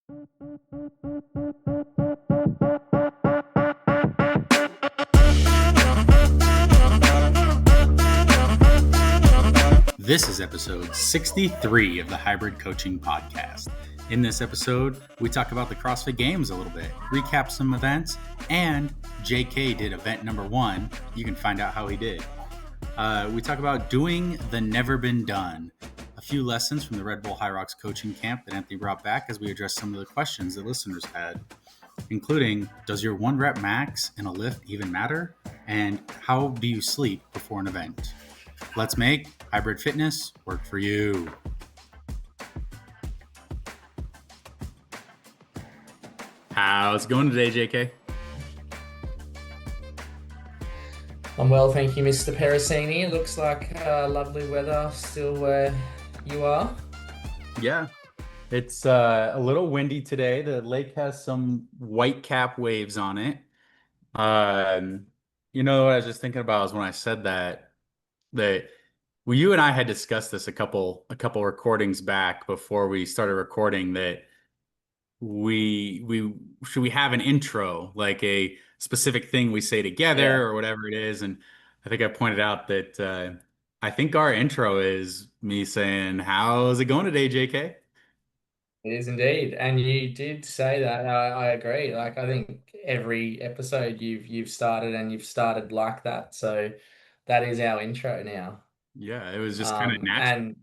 This is episode 63 of the Hybrid Coaching Podcast. In this episode, we talk about the CrossFit Games a little bit, recap some events, and JK did event number 1. You can find out how he did. We talk about doing the never been done, a few lessons from the Red Bull High Rocks coaching camp that Anthony brought back as we address some of the questions that listeners had, including, does your 1 rep max in a lift even matter? And how do you sleep before an event? Let's make hybrid fitness work for you. How's it going today, JK? I'm well, thank you, Mr. Pericini. It looks like lovely weather still where you are. Yeah, it's a little windy today. The lake has some white cap waves on it. What I was just thinking about is when I said that well, you and I had discussed this a couple recordings back before we started recording that we should we have an intro, like a specific thing we say together or whatever it is. And I think I pointed out that I think our intro is me saying, "How's it going today, JK?" It is indeed, and you did say that. I agree. Like I think every episode you've started and you've started like that. So that is our intro now. Yeah, it was just kind of natural. And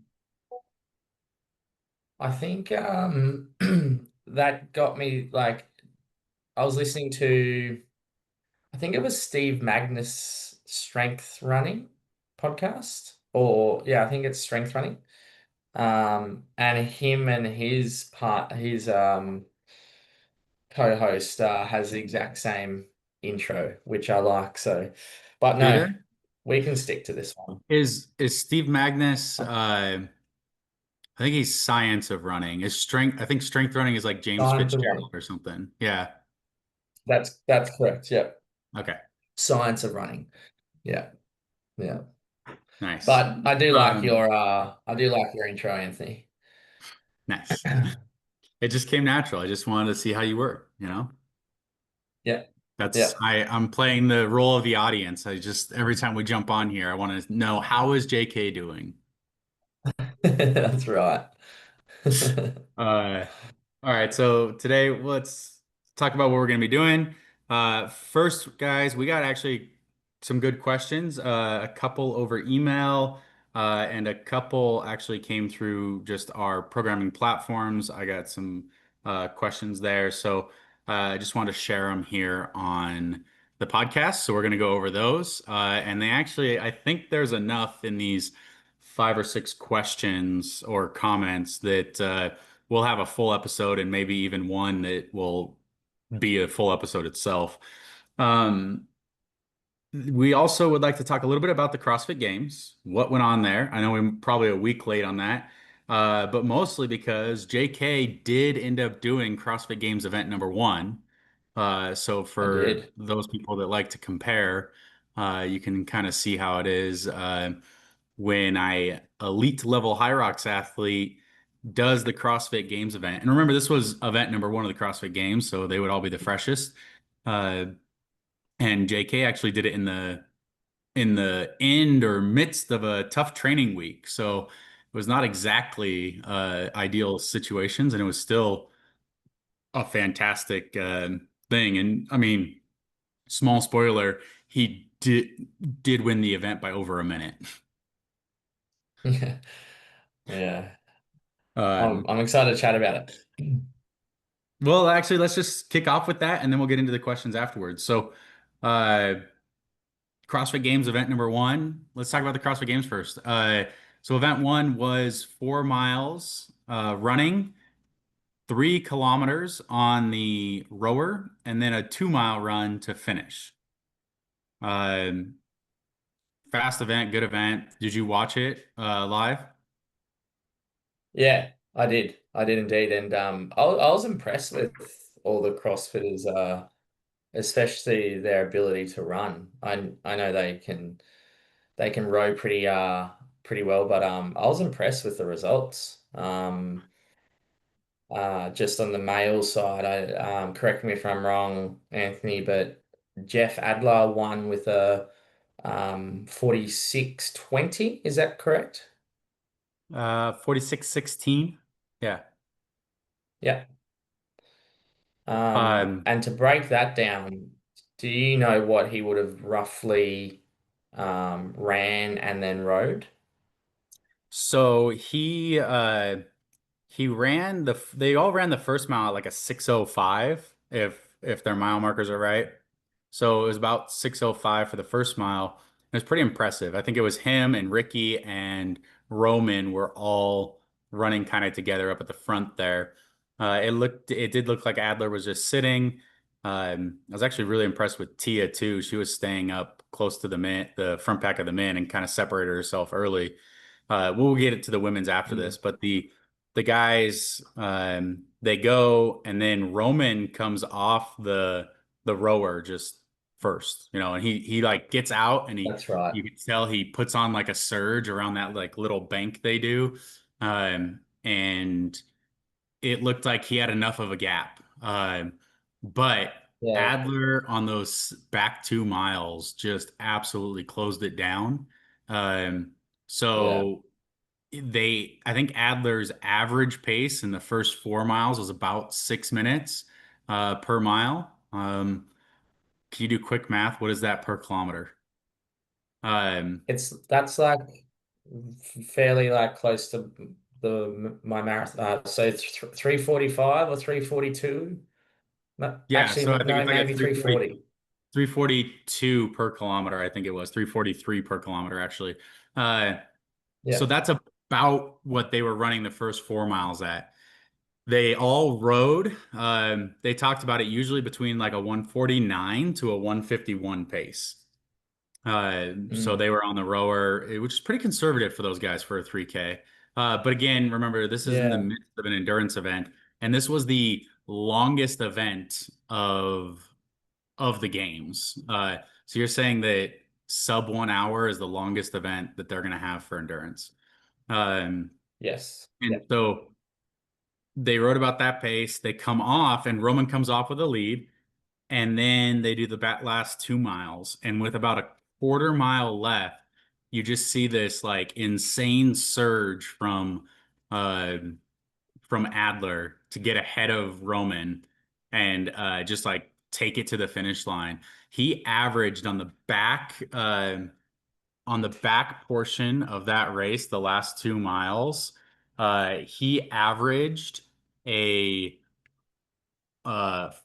I think that got me like I was listening to I think it was Steve Magnus Strength Running podcast, or yeah, I think it's Strength Running. And him and his co-host has the exact same intro, which I like. So, but Do no, they? we can stick to this one. Is Steve Magnus? I think he's science of running. Is strength? I think strength running is like James Science of Fitzgerald running. or something. Yeah. That's correct. Yeah. Okay. Science of running. Yeah. Yeah. Nice. But I do like your intro, Anthony. Nice. It just came natural. I just wanted to see how you were, you know? Yeah. That's Yeah. I'm playing the role of the audience. I just every time we jump on here, I want to know, how is JK doing? That's right. Uh, all right, so today let's talk about what we're going to be doing. First, guys, we got actually some good questions. A couple over email, and a couple actually came through just our programming platforms. I got some questions there, so I just want to share them here on the podcast. So we're going to go over those, and they actually, I think there's enough in these 5 or 6 questions or comments that we'll have a full episode and maybe even one that will be a full episode itself. Um, we also would like to talk a little bit about the CrossFit Games, what went on there. I know we're probably a week late on that, but mostly because JK did end up doing CrossFit Games event number 1. So I for did. those people that like to compare, you can kind of see how it is when I elite level High Rocks athlete does the CrossFit Games event. And remember, this was event number 1 of the CrossFit Games, so they would all be the freshest. Uh, and JK actually did it in the end or midst of a tough training week. So it was not exactly ideal situations, and it was still a fantastic thing. And I mean, small spoiler, he did win the event by over a minute. Yeah. Yeah. Um, I'm excited to chat about it. well, actually, let's just kick off with that, and then we'll get into the questions afterwards. So, uh, CrossFit Games event number 1. Let's talk about the CrossFit Games first. So event 1 was 4 miles running, 3 kilometers on the rower, and then a 2-mile run to finish. Um, Fast event, good event. Did you watch it live? Yeah, I did. I did indeed. And I was impressed with all the CrossFitters, especially their ability to run. I know they can row pretty well, but I was impressed with the results. just on the male side. Correct me if I'm wrong, Anthony, but Jeff Adler won with a 46-20. Is that correct? 46-16. Yeah. Yeah. Um, And to break that down, do you know what he would have roughly ran and then rode? so he ran they all ran the first mile at like a 6:05 if their mile markers are right. So it was about 6:05 for the first mile. It was pretty impressive. I think it was him and Ricky and Roman were all running kind of together up at the front there. It did look like Adler was just sitting. I was actually really impressed with Tia too. She was staying up close to the front pack of the men and kind of separated herself early. We'll get it to the women's after Mm, this, but the guys they go and then Roman comes off the rower just first, and he like gets out and he that's right. you can tell he puts on like a surge around that like little bank they do. And it looked like he had enough of a gap. But Yeah, Adler on those back 2 miles just absolutely closed it down. Um, yeah. so I think Adler's average pace in the first 4 miles was about 6 minutes per mile. Can you do quick math? What is that per kilometer? That's like fairly like close to the my marathon. So 3:45 or 3:42. Yeah, so Actually, I think no, it's like a maybe 3:40. 342 per kilometer. I think it was 343 per kilometer actually. Uh, so Yeah. that's about what they were running the first 4 miles at. They all rode. They talked about it usually between like a 149 to a 151 pace. So Mm. they were on the rower, which is pretty conservative for those guys for a 3K. But again, remember, this is in the Yeah. midst of an endurance event, and this was the longest event of the games. So you're saying that sub 1 hour is the longest event that they're going to have for endurance. Um, Yes. and Yeah. so they wrote about that pace. They come off, and Roman comes off with a lead. And then they do the last 2 miles. And with about a quarter mile left, you just see this like insane surge uh from Adler to get ahead of Roman and just like take it to the finish line. He averaged on the back portion of that race, the last 2 miles, he averaged a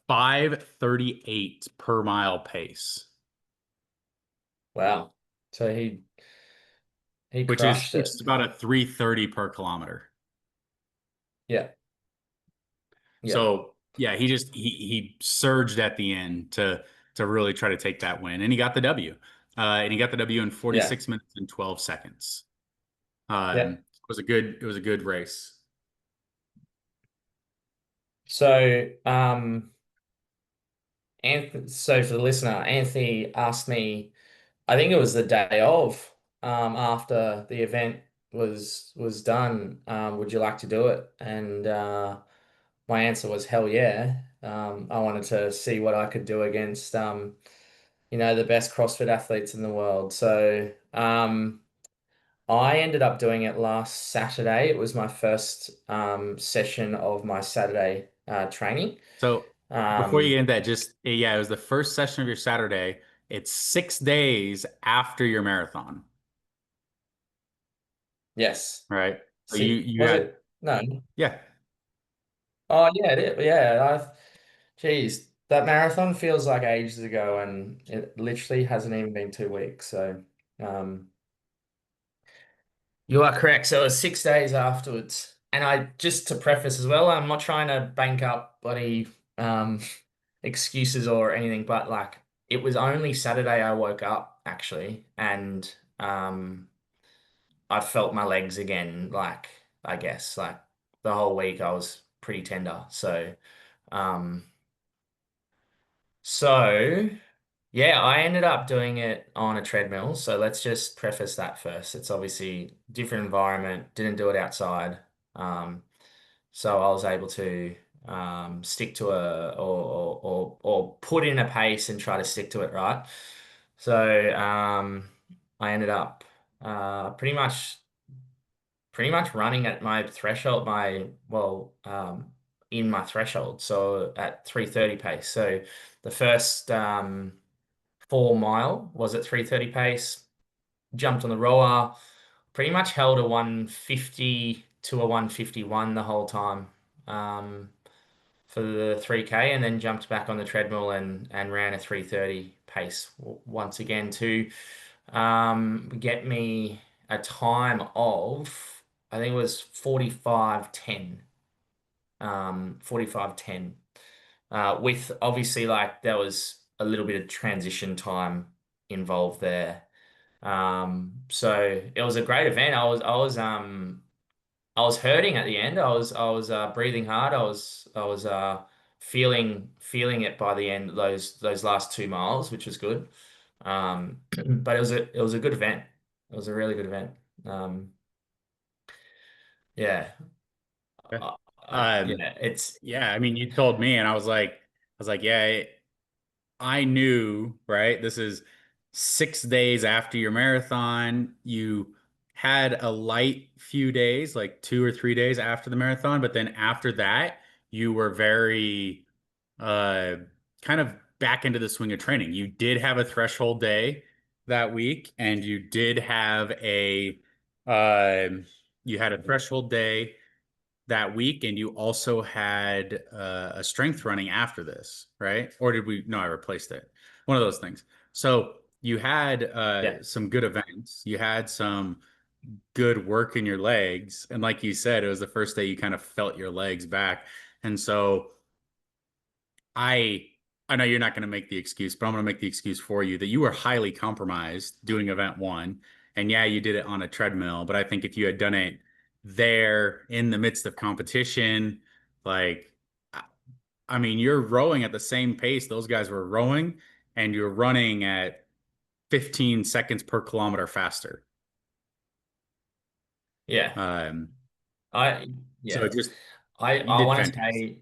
5:38 per mile pace, Wow. So he which is crushed which it. is about a 3:30 per kilometer. Yeah. Yeah. So yeah, he surged at the end to really try to take that win, and he got the W. And he got the W in Yeah. 46 minutes and 12 seconds. Yeah. It was a good race. So Anthony, so for the listener, Anthony asked me, I think it was the day of, after the event was done, would you like to do it? And my answer was hell yeah. I wanted to see what I could do against the best CrossFit athletes in the world. So I ended up doing it last Saturday. It was my first session of my Saturday training. So before you Um, get into that, just yeah, it was the first session of your Saturday. It's 6 days after your marathon, yes. right? So See, you was had it? No. yeah. Oh yeah, yeah. Geez, that marathon feels like ages ago, and it literally hasn't even been 2 weeks. So, um, you are correct. So it was 6 days afterwards. And just to preface as well, I'm not trying to bank up bloody um, excuses or anything, but like it was only Saturday I woke up actually, and I felt my legs again. Like I guess like the whole week I was pretty tender. Um, so yeah, I ended up doing it on a treadmill. So let's just preface that first. It's obviously different environment. Didn't do it outside. Um, So I was able to stick to or put in a pace and try to stick to it, right? So I ended up pretty much running at my threshold, in my threshold, so at 3:30 pace. So the first 4 mile was at 3:30 pace, jumped on the rower, pretty much held a 150 to a 151 the whole time for the 3K, and then jumped back on the treadmill and ran a 3:30 pace once again to get me a time of, I think it was 45:10. 45:10. With obviously, like, there was a little bit of transition time involved there. So it was a great event. I was hurting at the end. I was breathing hard. I was feeling it by the end of those last 2 miles, which was good. But it was a good event. It was a really good event. Um, yeah, Okay. yeah. Um, It's yeah, I mean, you told me, and I was like, yeah, I knew, right? This is 6 days after your marathon. You had a light few days, like 2 or 3 days after the marathon, but then after that, you were very uh kind of back into the swing of training. You did have a threshold day that week, and you had a threshold day that week, and you also had a strength running after this, right? Or did we? No, I replaced it. One of those things. So you had Yeah, some good events. You had some good work in your legs, and like you said, it was the first day you kind of felt your legs back, and so I I know you're not going to make the excuse, but I'm going to make the excuse for you that you were highly compromised doing event one. And yeah, you did it on a treadmill, but I think if you had done it there in the midst of competition, like I I mean, you're rowing at the same pace those guys were rowing, and you're running at 15 seconds per kilometer faster. yeah. Um, I so yeah. just you I did want to fantastic. say,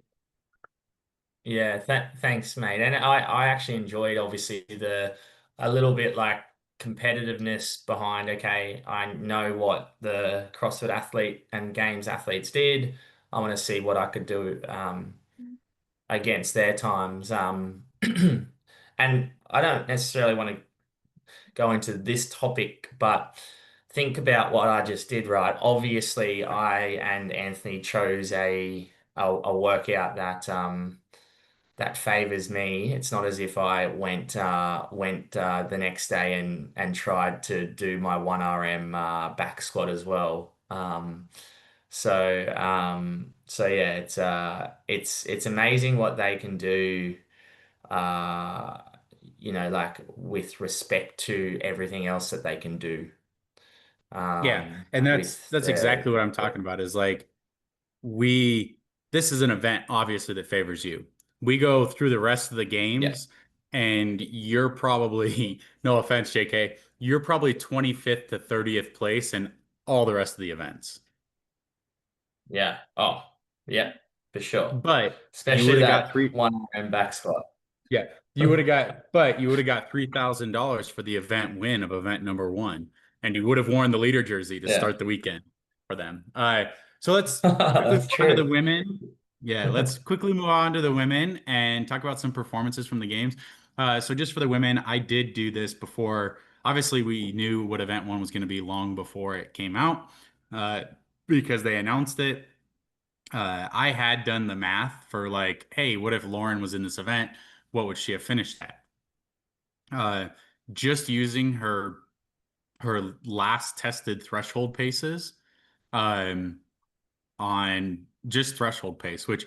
yeah, thanks, mate. And I actually enjoyed, obviously, the a little bit like competitiveness behind, okay, I know what the CrossFit athlete and Games athletes did. I want to see what I could do against their times. And I don't necessarily want to go into this topic, but think about what I just did, right? Obviously, I and Anthony chose a workout that favors me. It's not as if I went the next day and tried to do my 1 RM back squat as well. So yeah, it's amazing what they can do. Uh, like, with respect to everything else that they can do. Yeah, and that's With that's their exactly what I'm talking about is like we this is an event obviously that favors you. We go through the rest of the Yeah, games, and you're probably, no offense, JK, you're probably 25th to 30th place in all the rest of the events. yeah. Oh, yeah, for sure. But you Especially would have got that three. 1 RM back squat. Yeah, you would have got $3,000 for the event win of event number one, and you would have worn the leader jersey to Yeah. start the weekend for them. All right, so let's quickly That's move on to the true. women. Yeah, let's quickly move on to the women and talk about some performances from the games. So just for the women, I did do this before. Obviously, we knew what event one was going to be long before it came out, uh, because they announced it. I had done the math for like, hey, what if Lauren was in this event? What would she have finished at? Uh, just using her last tested threshold paces, um, on just threshold pace, which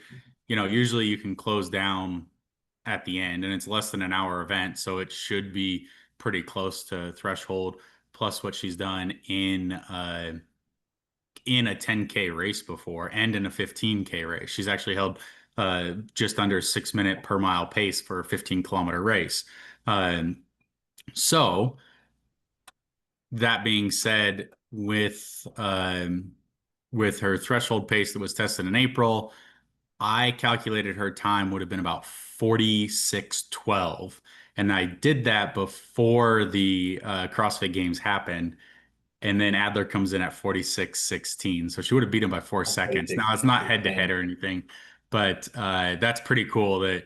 usually you can close down at the end, and it's less than an hour event, so it should be pretty close to threshold. Plus what she's done in a 10K race before and in a 15K race. She's actually held just under 6 minute per mile pace for a 15-kilometer race. Um, so that being said, with with her threshold pace that was tested in April, I calculated her time would have been about 46:12. And I did that before the CrossFit Games happened. And then Adler comes in at 46:16. So she would have beat him by 4 seconds. Now, it's not head to head 16. or anything, but that's pretty cool that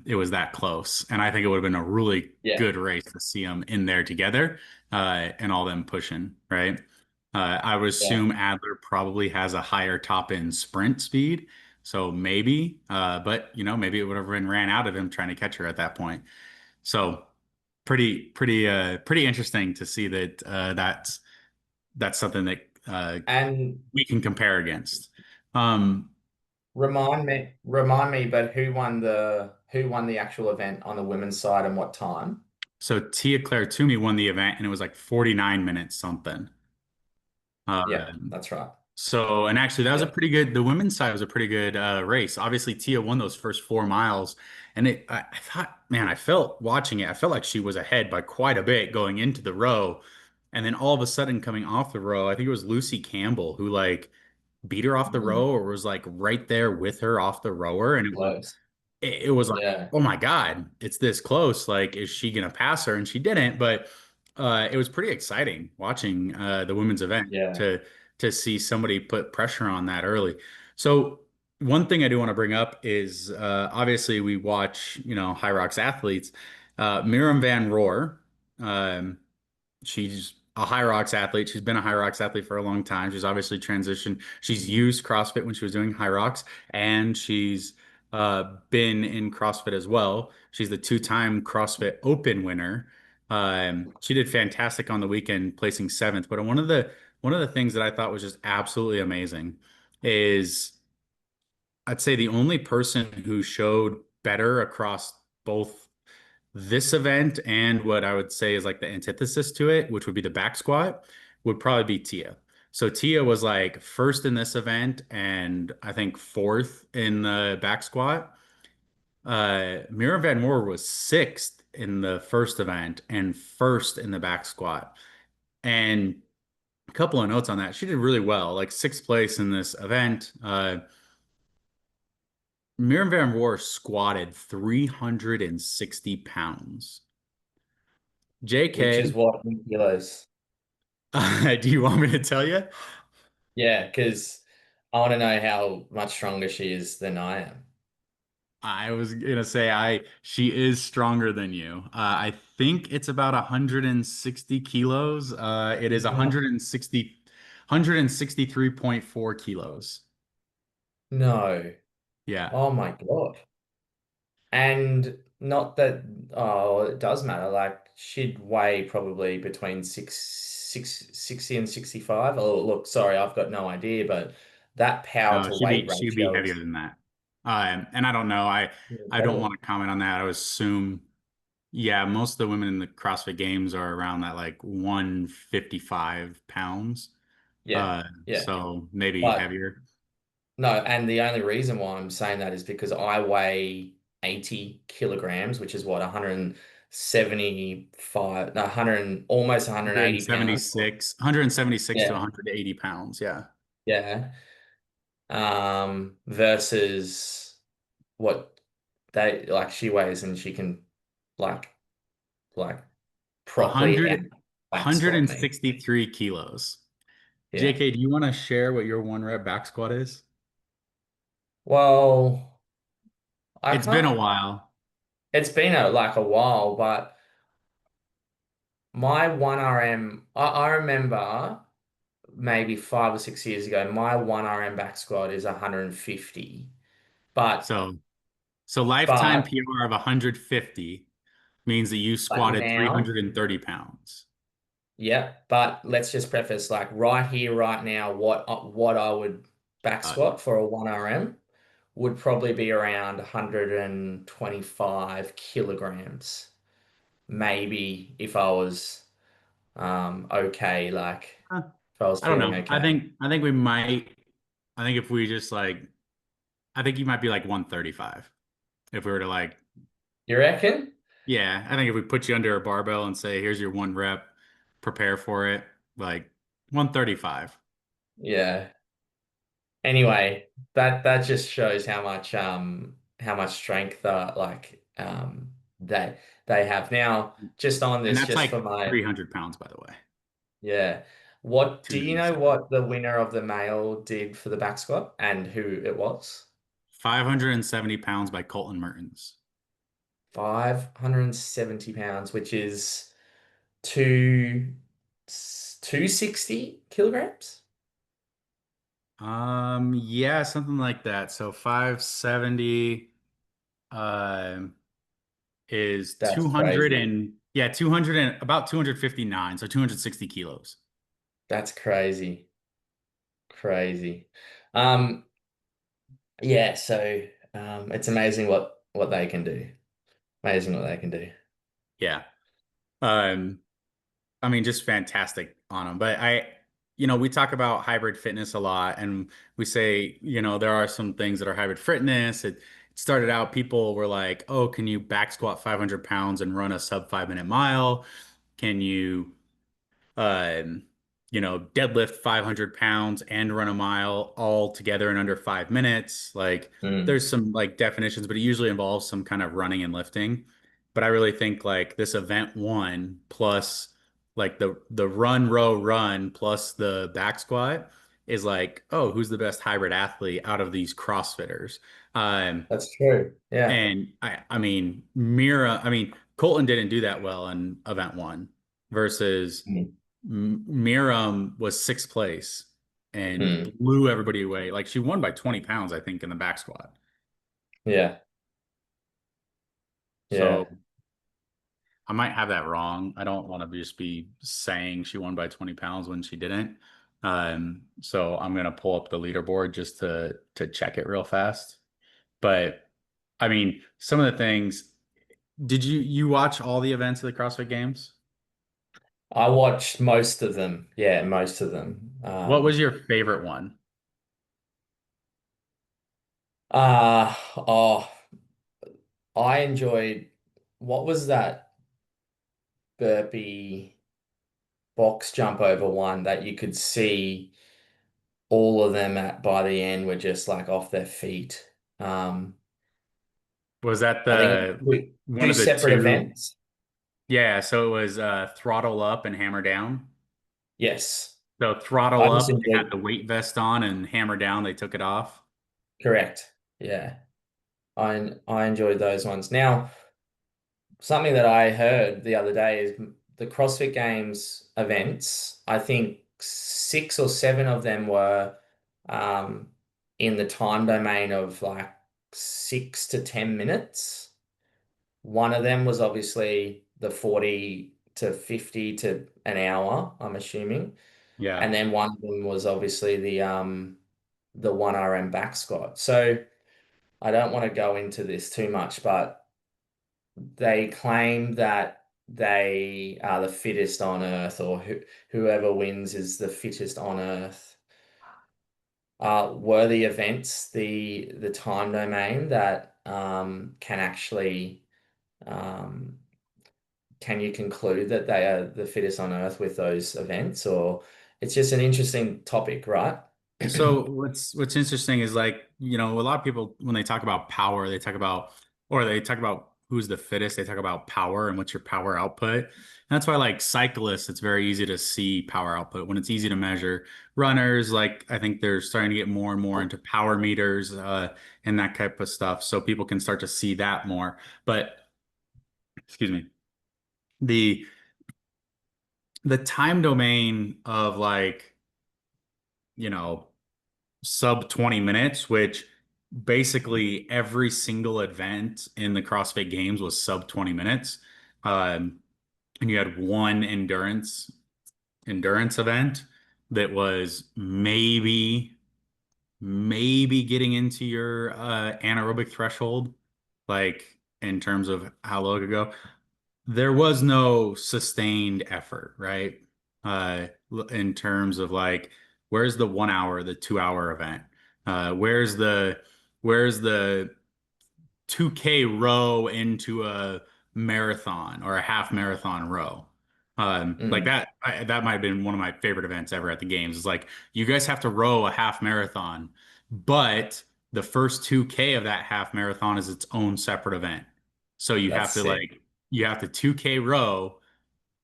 it was that close. And I think it would have been a really Yeah, good race to see them in there together and all them pushing, right? I would yeah. assume Adler probably has a higher top end sprint speed. So maybe, but maybe it would have been ran out of him trying to catch her at that point. So pretty interesting to see that that's something that And we can compare against. Um, remind me, but who won the actual event on the women's side and what time? so Tia Claire Toomey won the event, and it was like 49 minutes something. Uh, Yeah, that's right. and actually, that was a Yeah. pretty good. The women's side was a pretty good race. Obviously, Tia won those first 4 miles, and I thought, man, I felt watching it. I felt like she was ahead by quite a bit going into the row, and then all of a sudden coming off the row, I think it was Lucy Campbell who like beat her off the row or was like right there with her off the rower, and Close. it was like, Yeah. oh my God, it's this close. Like, is she gonna pass her? And she didn't, but it was pretty exciting watching the women's event Yeah. to see somebody put pressure on that early. So one thing I do want to bring up is obviously we watch, High Rocks athletes. Miriam Van Roor, um, she's a High Rocks athlete. She's been a High Rocks athlete for a long time. She's obviously transitioned. She's used CrossFit when she was doing High Rocks, and she's been in CrossFit as well. She's the two-time CrossFit Open winner. She did fantastic on the weekend, placing seventh. But one of the things that I thought was just absolutely amazing is I'd say the only person who showed better across both this event and what I would say is like the antithesis to it, which would be the back squat, would probably be Tia. So Tia was like first in this event and I think fourth in the back squat. Mira Van Moor was sixth in the first event and first in the back squat. And a couple of notes on that. She did really well, like sixth place in this event. Mira Van Moor squatted 360 pounds. Which is JK, what in kilos. do you want me to tell you? Yeah, because I want to know how much stronger she is than I am. I was gonna say she is stronger than you. I think it's about 160 kilos. It is No. 163.4 kilos. No. Yeah. Oh my God. And not that, oh, it does matter. Like she'd weigh probably between 60 and 65. Oh, look, sorry, I've got no idea, but that power No, to she'd weight be she'd be ratio heavier is than that. And I don't know. I don't want incredible. to comment on that. I would assume, yeah, most of the women in the CrossFit Games are around that like 155 pounds. Yeah. Uh, Yeah. so maybe But heavier. no, and the only reason why I'm saying that is because I weigh 80 kilograms, which is what, 175, no, 100, almost 180 pounds. 176 to Yeah. 180 pounds. Yeah. Yeah. Versus what they like she weighs and she can like like properly out 100, back squat me. 163 kilos. Yeah. JK, do you want to share what your one rep back squat is? Well, I It's been a can't, while. it's been a while, but my 1RM, I remember maybe 5 or 6 years ago, my 1RM back squat is 150. But So, so lifetime but PR of 150 means that you but squatted now, 330 pounds. yeah, but let's just preface like right here, right now, what I would back Uh, squat for a 1RM would probably be around 125 kilograms. Maybe if I was okay, like uh, if I was I don't feeling know. I okay. think I think we might. I think if we just like, I think you might be like 135 if we were to like, You reckon? yeah. I think if we put you under a barbell and say, here's your one rep, prepare for it, like 135. Yeah. Anyway, that just shows how much strength that they have. Now, just on And this, that's just like for my 300 pounds, by the way. yeah. What do you know 270. what the winner of the male did for the back squat and who it was? 570 pounds by Colton Mertens. 570 pounds, which is two 260 kilograms. Yeah, something like that. So 570 um is That's 200 crazy. and yeah, 200 and about 259, so 260 kilos. That's crazy. Crazy. Um, yeah, so it's amazing what they can do. Amazing what they can do. Yeah. Um, I mean, just fantastic on them. But we talk about hybrid fitness a lot, and we say, there are some things that are hybrid fitness. It started out, people were like, oh, can you back squat 500 pounds and run a sub 5 minute mile? Can you um, deadlift 500 pounds and run a mile all together in under 5 minutes. Like Mm, there's some like definitions, but it usually involves some kind of running and lifting. But I really think like this event one plus like the run, row, run plus the back squat is like, oh, who's the best hybrid athlete out of these CrossFitters? that's true. Yeah. And I mean, Colton didn't do that well in event one versus Mm, Miriam was sixth place and mm, blew everybody away. Like she won by 20 pounds, I think, in the back squat. yeah. Yeah. So I might have that wrong. I don't want to just be saying she won by 20 pounds when she didn't. So I'm gonna pull up the leaderboard just to check it real fast. But I mean, some of the things. Did you watch all the events of the CrossFit Games? I watched most of them. Yeah, most of them. What was your favorite one? Oh, I enjoyed what was that burpee box jump over one that you could see all of them at by the end were just like off their feet. Um, Was that I think the one two of the separate two? events. Yeah, so it was throttle up and hammer down. Yes, So I throttle just up, they had enjoyed. the weight vest on, and hammer down, they took it off. Correct. Yeah, I enjoyed those ones. Now, something that I heard the other day is the CrossFit Games events. I think six or seven of them were um, in the time domain of like 6 to 10 minutes. One of them was obviously the 40 to 50 to an hour, I'm assuming. Yeah. And then one of them was obviously the 1 RM back squat. So I don't want to go into this too much, but they claim that they are the fittest on earth, or whoever wins is the fittest on earth. Were the events the time domain that can actually um, can you conclude that they are the fittest on earth with those events, or it's just an interesting topic, right? So what's interesting is like, a lot of people when they talk about power, they talk about who's the fittest, they talk about power and what's your power output. And that's why like cyclists, it's very easy to see power output when it's easy to measure. Runners, like I think they're starting to get more and more into power meters and that type of stuff. So people can start to see that more. But excuse me, the the time domain of like, you know, sub 20 minutes, which basically every single event in the CrossFit Games was sub 20 minutes. Um, and you had one endurance event that was maybe getting into your anaerobic threshold, like in terms of how low it could go. There was no sustained effort, right? In terms of like, where's the 1 hour, the 2 hour event? Where's the 2K row into a marathon or a half marathon row? Like Mm, that might have been one of my favorite events ever at the games. Is like you guys have to row a half marathon But the first 2K of that half marathon is its own separate event. So you That's have to sick. like you have to 2K row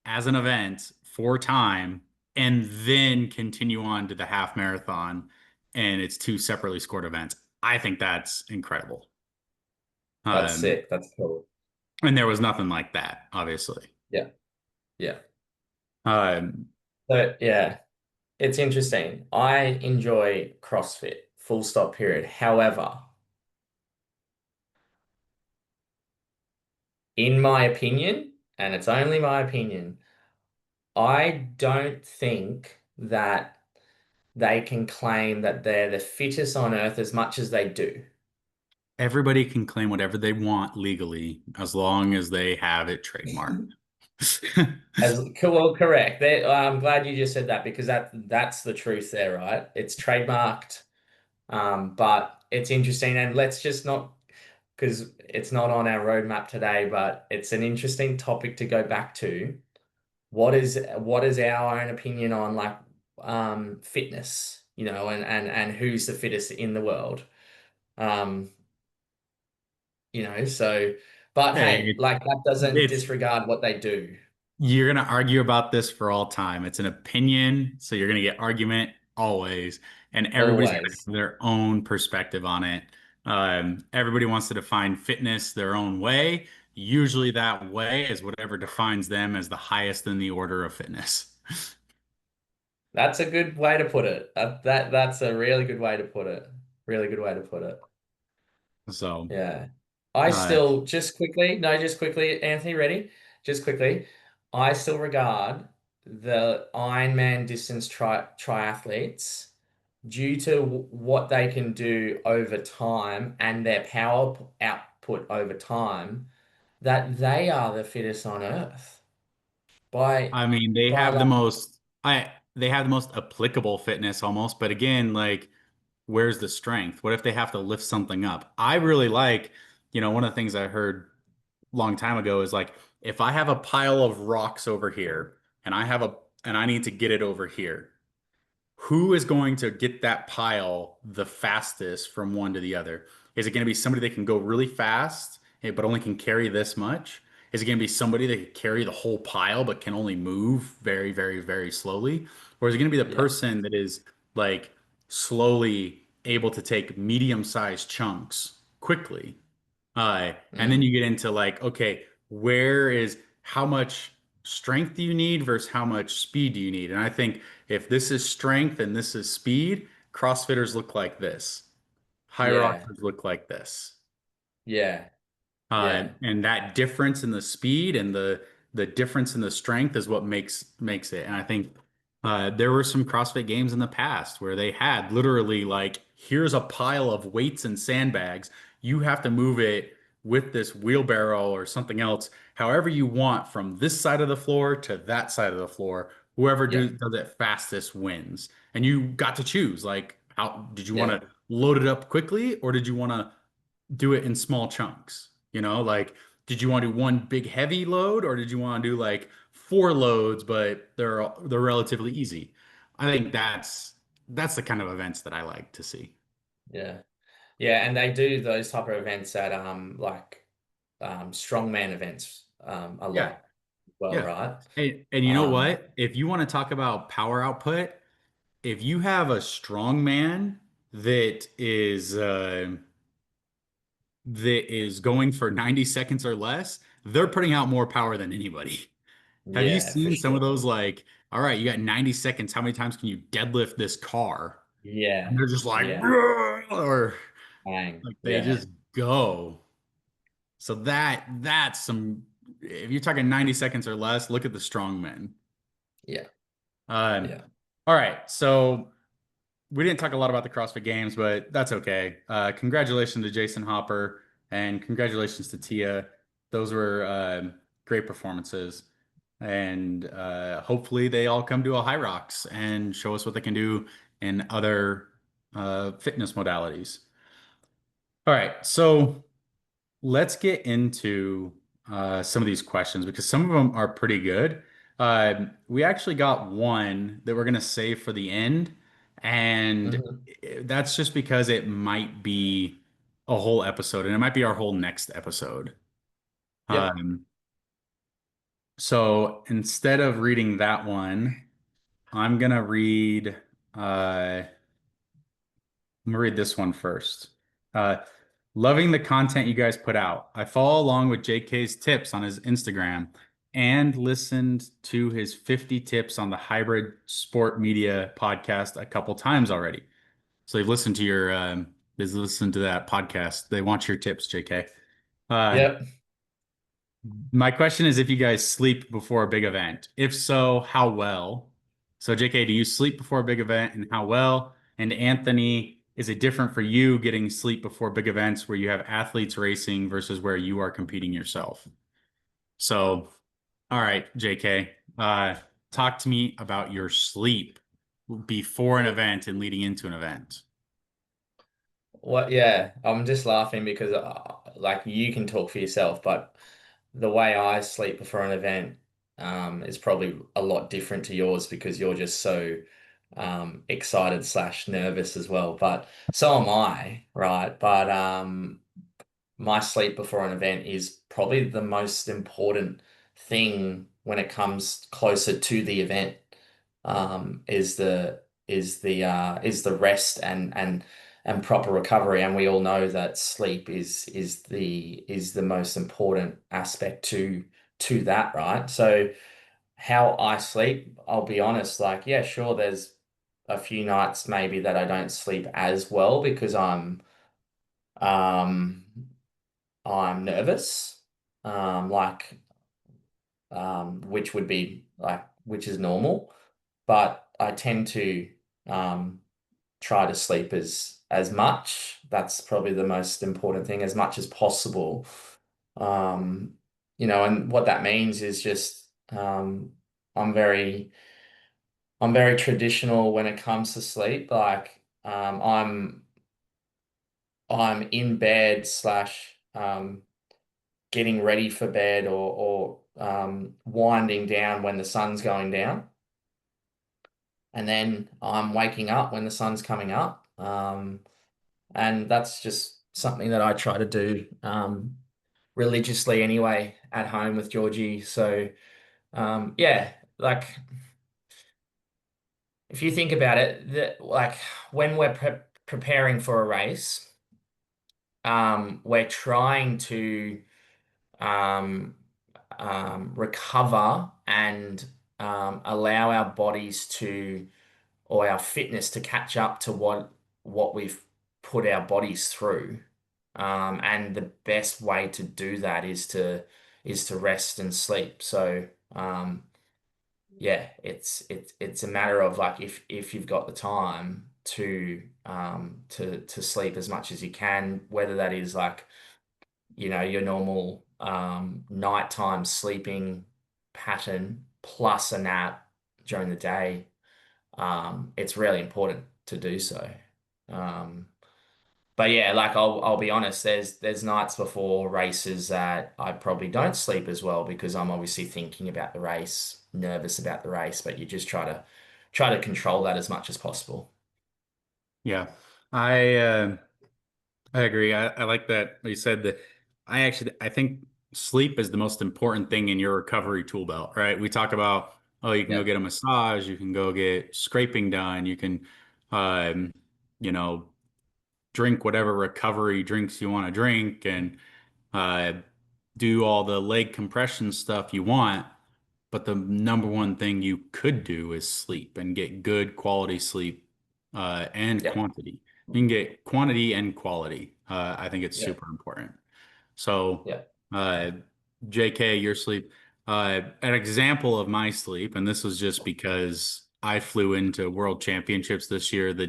as an event for time and then continue on to the half marathon, and it's two separately scored events. I think that's incredible. That's Um, sick. That's cool. and there was nothing like that, obviously. Yeah. Yeah. Um, But yeah, it's interesting. I enjoy CrossFit, full stop period. However, in my opinion, and it's only my opinion, I don't think that they can claim that they're the fittest on earth as much as they do. Everybody can claim whatever they want legally as long as they have it trademarked. As well, correct. I'm glad you just said that because that's the truth there, right? It's trademarked, but it's interesting, and let's just not because it's not on our roadmap today, but it's an interesting topic to go back to. What is our own opinion on like fitness, and who's the fittest in the world? Um, so but hey, Hey, like that doesn't it's disregard what they do. you're gonna argue about this for all time. It's an opinion, so you're gonna get argument always, and everybody's gonna Always. have their own perspective on it. Everybody wants to define fitness their own way. Usually, that way is whatever defines them as the highest in the order of fitness. That's a good way to put it. That's a really good way to put it. Really good way to put it. So, Yeah. I uh, still just quickly, no, just quickly, Anthony, ready? Just quickly. I still regard the Ironman distance triathletes due to what they can do over time and their power output over time, that they are the fittest on earth. By I mean, by like they have the most applicable fitness almost, but again, like where's the strength? What if they have to lift something up? I really like, one of the things I heard a long time ago is like if I have a pile of rocks over here and I need to get it over here, who is going to get that pile the fastest from one to the other? Is it going to be somebody that can go really fast, but only can carry this much? Is it going to be somebody that can carry the whole pile but can only move very, very, very slowly? Or is it going to be the yeah. person that is like slowly able to take medium-sized chunks quickly? And then Mm, you get into like, okay, where is how much strength do you need versus how much speed do you need? And I think if this is strength and this is speed, CrossFitters look like this. High yeah. rockers look like this. Yeah. Yeah. And that difference in the speed and the difference in the strength is what makes it. And I think there were some CrossFit games in the past where they had literally like, here's a pile of weights and sandbags. You have to move it with this wheelbarrow or something else, however you want, from this side of the floor to that side of the floor. Whoever Yeah. does it fastest wins. And you got to choose, like, how did you want Yeah. to load it up quickly or did you want to do it in small chunks? Like, did you want to do one big heavy load or did you want to do like four loads, but they're relatively easy? I think that's the kind of events that I like to see. Yeah. Yeah, and they do those type of events at like strongman events a Yeah, lot as well, yeah. right? And you know Um what? If you want to talk about power output, if you have a strong man that is going for 90 seconds or less, they're putting out more power than anybody. Have you yeah, for seen some of sure. those like, all right, you got 90 seconds. How many times can you deadlift this car? And Yeah. they're just like, Yeah. "Rrr," or Bang. like they Yeah. just go. So that's some, if you're talking 90 seconds or less, look at the strong men. Yeah. Um, Yeah. all right. So we didn't talk a lot about the CrossFit Games, but that's okay. Congratulations to Jason Hopper and congratulations to Tia. Those were great performances. And hopefully they all come to a High Rocks and show us what they can do in other fitness modalities. All right, so let's get into some of these questions because some of them are pretty good. We actually got one that we're going to save for the end. And Hmm. that's just because it might be a whole episode and it might be our whole next episode. Yep. Um, so instead of reading that one, I'm gonna read I'm gonna read this one first. Uh, Loving the content you guys put out. I follow along with JK's tips on his Instagram and listened to his 50 tips on the Hybrid Sport Media podcast a couple times already. So they've listened to that podcast. They want your tips, JK. Uh, Yep. my question is if you guys sleep before a big event. If so, how well? So, JK, do you sleep before a big event and how well? And Anthony, is it different for you getting sleep before big events where you have athletes racing versus where you are competing yourself? So, all right, JK, talk to me about your sleep before an event and leading into an event. What? Yeah, I'm just laughing because like you can talk for yourself, but the way I sleep before an event is probably a lot different to yours because you're just so excited slash nervous as well. But so am I, right? But my sleep before an event is probably the most important thing when it comes closer to the event. Is the rest and proper recovery, and we all know that sleep is the most important aspect to that, right? So how I sleep, I'll be honest, like yeah, sure, there's a few nights maybe that I don't sleep as well because um I'm nervous, like which is normal, but I tend to um, try to sleep as much. That's probably the most important thing, as much as possible. Um, and what that means is just I'm very I'm very traditional when it comes to sleep. Like I'm in bed slash getting ready for bed or winding down when the sun's going down. And then I'm waking up when the sun's coming up. And that's just something that I try to do religiously anyway at home with Georgie. So, yeah, like if you think about it, like when we're preparing for a race, we're trying to um, recover and allow our bodies to or our fitness to catch up to what we've put our bodies through. And the best way to do that is to rest and sleep. So yeah, it's a matter of like if you've got the time to sleep as much as you can, whether that is like your normal nighttime sleeping pattern plus a nap during the day. It's really important to do so. Um, but yeah, like I'll be honest, there's nights before races that I probably don't sleep as well because I'm obviously thinking about the race, nervous about the race, but you just try to control that as much as possible. Yeah, I uh, I agree. I like that you said that. I think sleep is the most important thing in your recovery tool belt, right? We talk about, oh, you can go Yeah, get a massage, you can go get scraping done, you can, um, you know, drink whatever recovery drinks you want to drink, and uh, do all the leg compression stuff you want. But the number one thing you could do is sleep and get good quality sleep and yeah, quantity. You can get quantity and quality. I think it's yeah, super important. So, yeah. uh, JK, your sleep. An example of my sleep, and this was just because I flew into World Championships this year the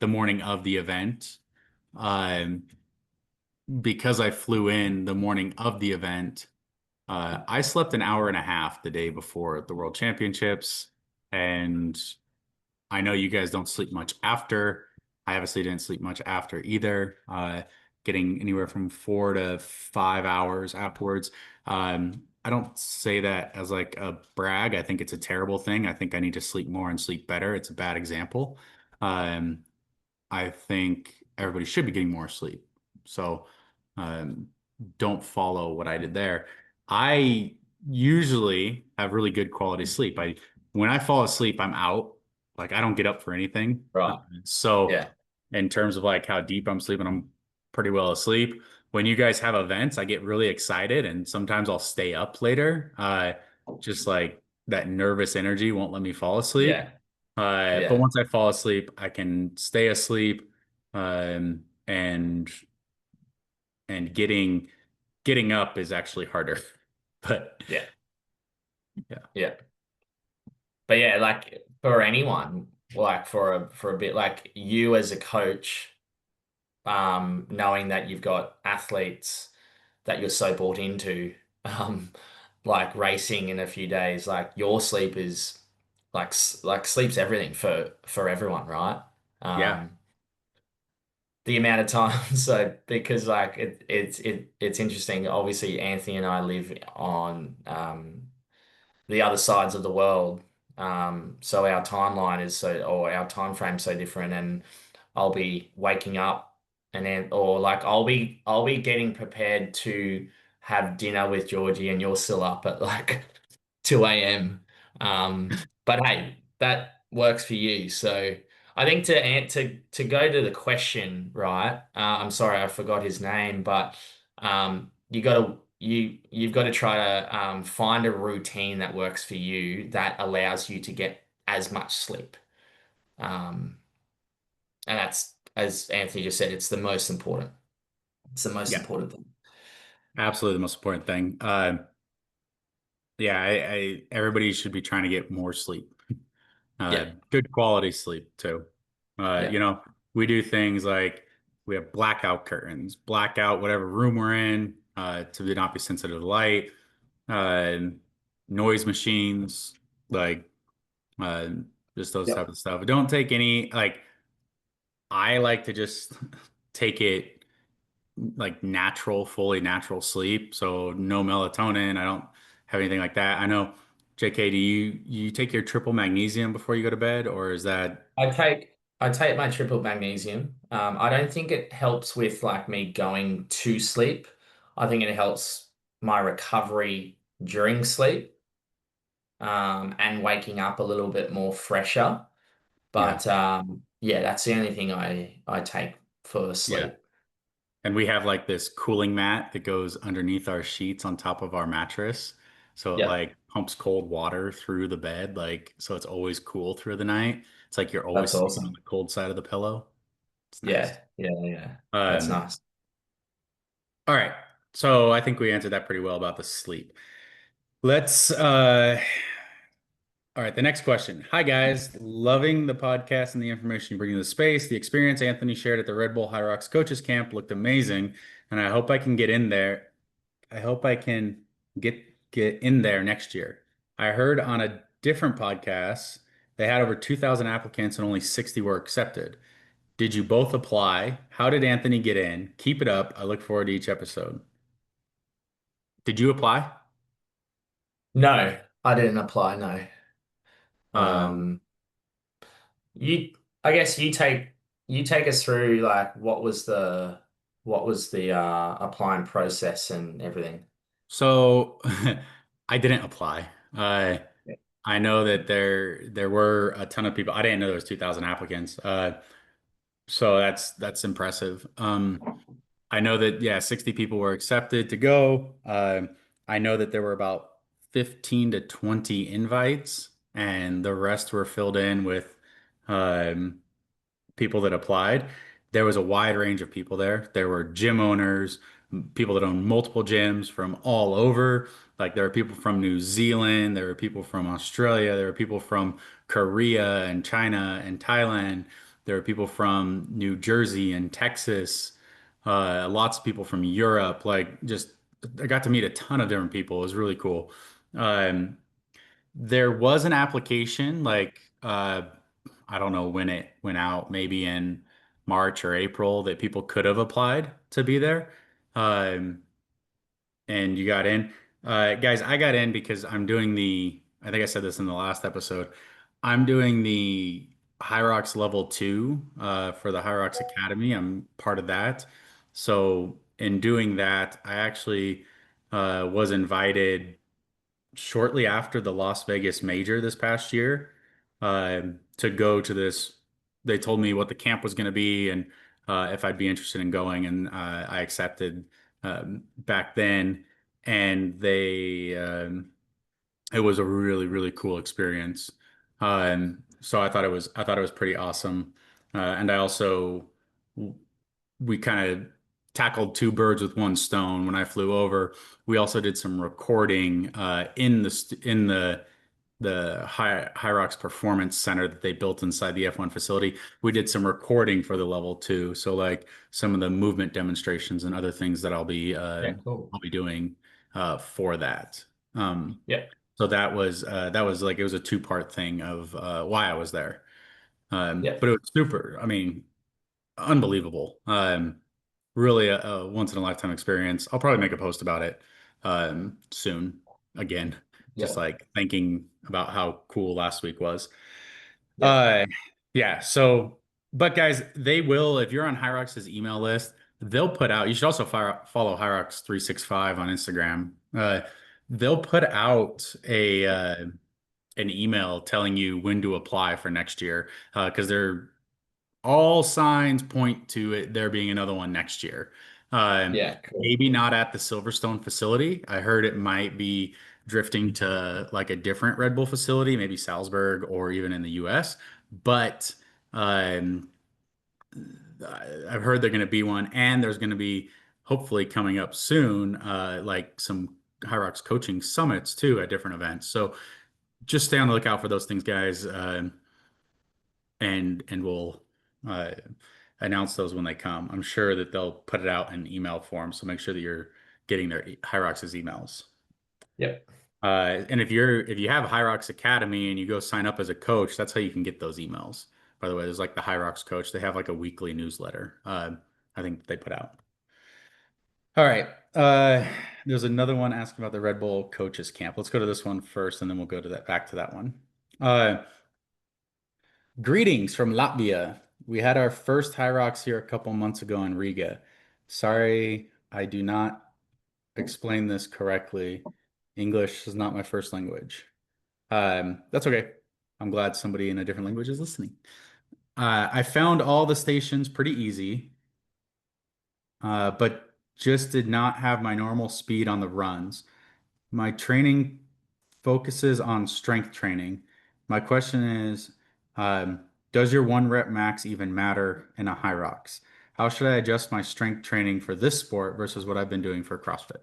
morning of the event. Um, because I flew in the morning of the event, I slept an hour and a half the day before the World Championships, and I know you guys don't sleep much after. I obviously didn't sleep much after either, getting anywhere from 4 to 5 hours afterwards. I don't say that as like a brag. I think it's a terrible thing. I think I need to sleep more and sleep better. It's a bad example. Um, I think everybody should be getting more sleep. So um, don't follow what I did there. I usually have really good quality sleep. When I fall asleep, I'm out. Like I don't get up for anything. Right. So Yeah. in terms of like how deep I'm sleeping, I'm pretty well asleep. When you guys have events, I get really excited and sometimes I'll stay up later. Just like that nervous energy won't let me fall asleep. Yeah. But Yeah. once I fall asleep, I can stay asleep, and getting up is actually harder. But Yeah. yeah, Yeah. But yeah, like for anyone, like for a bit, like you as a coach, knowing that you've got athletes that you're so bought into, um, like racing in a few days, like your sleep is like sleep's everything for everyone, right? yeah, Um, the amount of time, so because like it's interesting. Obviously, Anthony and I live on the other sides of the world. So our timeline is so, or our time frame so different, and I'll be waking up and then, or like I'll be getting prepared to have dinner with Georgie, and you're still up at like 2 a.m. But hey, that works for you. So I think to go to the question, right? I'm sorry, I forgot his name, but you've got to try to find a routine that works for you that allows you to get as much sleep. Um, and that's, as Anthony just said, it's the most important. It's the most yeah, important thing. absolutely the most important thing. Yeah, everybody should be trying to get more sleep. Yeah, Good quality sleep too. yeah, We do things like we have blackout curtains, blackout whatever room we're in, to not be sensitive to light, uh, noise machines, like uh, just those type yep. of stuff. Don't take any like I like to just take it like natural, fully natural sleep. So no melatonin. I don't have anything like that. I know, JK, do you take your triple magnesium before you go to bed, or is that I take my triple magnesium. I don't think it helps with like me going to sleep. I think it helps my recovery during sleep, and waking up a little bit more fresher. yeah, But yeah, that's the only thing I take for yeah. sleep. And we have like this cooling mat that goes underneath our sheets on top of our mattress. So it Yep, like pumps cold water through the bed, like so it's always cool through the night. It's like you're always that's sleeping on awesome. the cold side of the pillow. It's nice. Yeah, yeah, yeah. That's Um, nice. all right. So I think we answered that pretty well about the sleep. Let's all right, the next question. Hi guys, loving the podcast and the information you bring to the space. The experience Anthony shared at the Red Bull High Rocks coaches camp looked amazing, and I hope I can get in there. I hope I can get in there next year. I heard on a different podcast they had over 2,000 applicants and only 60 were accepted. Did you both apply? How did Anthony get in? Keep it up. I look forward to each episode. Did you apply? No, I didn't apply. No. Um, Um, you, I guess you take us through like what was the applying process and everything. so I didn't apply. Yeah. I know that there were a ton of people. I didn't know there was 2,000 applicants. So that's impressive. I know that yeah, 60 people were accepted to go. I know that there were about 15 to 20 invites, and the rest were filled in with um, people that applied. There was a wide range of people there. There were gym owners, people that own multiple gyms from all over. Like there were people from New Zealand, there were people from Australia, there were people from Korea and China and Thailand. There were people from New Jersey and Texas. Lots of people from Europe. Like just I got to meet a ton of different people. It was really cool. Um, there was an application like I don't know when it went out, maybe in March or April that people could have applied to be there. Um, and you got in. Guys, I got in because I think I said this in the last episode. I'm doing the Hyrox level 2 for the Hyrox Academy. I'm part of that. So in doing that, I actually was invited shortly after the Las Vegas Major this past year to go to this. They told me what the camp was going to be and if I'd be interested in going, and I accepted back then. And it was a really, really cool experience. So I thought it was pretty awesome. And I also we kind of tackled two birds with one stone when I flew over. We also did some recording in the High Rocks Performance Center that they built inside the F1 facility. We did some recording for the level 2, so like some of the movement demonstrations and other things that Yeah, cool. I'll be doing for that. Um, Yep, so that was like it was a two-part thing of why I was there. yep, But it was super. I mean, unbelievable. Really a once in a lifetime experience. I'll probably make a post about it soon. Again, just yep, like thinking about how cool last week was. yep, Uh, yeah. So, but guys, they will if you're on Hyrox's email list, they'll put out. You should also follow Hyrox 365 on Instagram. They'll put out a an email telling you when to apply for next year because they're all signs point to it there being another one next year. yeah, cool. Maybe not at the Silverstone facility. I heard it might be drifting to like a different Red Bull facility, maybe Salzburg or even in the US. But um, I've heard they're going to be one, and there's going to be hopefully coming up soon, like some High Rocks coaching summits too at different events. So just stay on the lookout for those things, guys. And we'll uh, announce those when they come. I'm sure that they'll put it out in email form, so make sure that you're getting their Hyrox's emails. Yep, And if you have Hyrox Academy and you go sign up as a coach, that's how you can get those emails. By the way, there's like the Hyrox coach. They have like a weekly newsletter. I think they put out. All right. There's another one asking about the Red Bull coaches camp. Let's go to this one first, and then we'll go to that back to that one. Uh, Greetings from Latvia. We had our first High Rocks here a couple months ago in Riga. Sorry, I do not explain this correctly. English is not my first language. That's okay. I'm glad somebody in a different language is listening. I found all the stations pretty easy, but just did not have my normal speed on the runs. My training focuses on strength training. My question is, does your one rep max even matter in a high rocks? How should I adjust my strength training for this sport versus what I've been doing for CrossFit?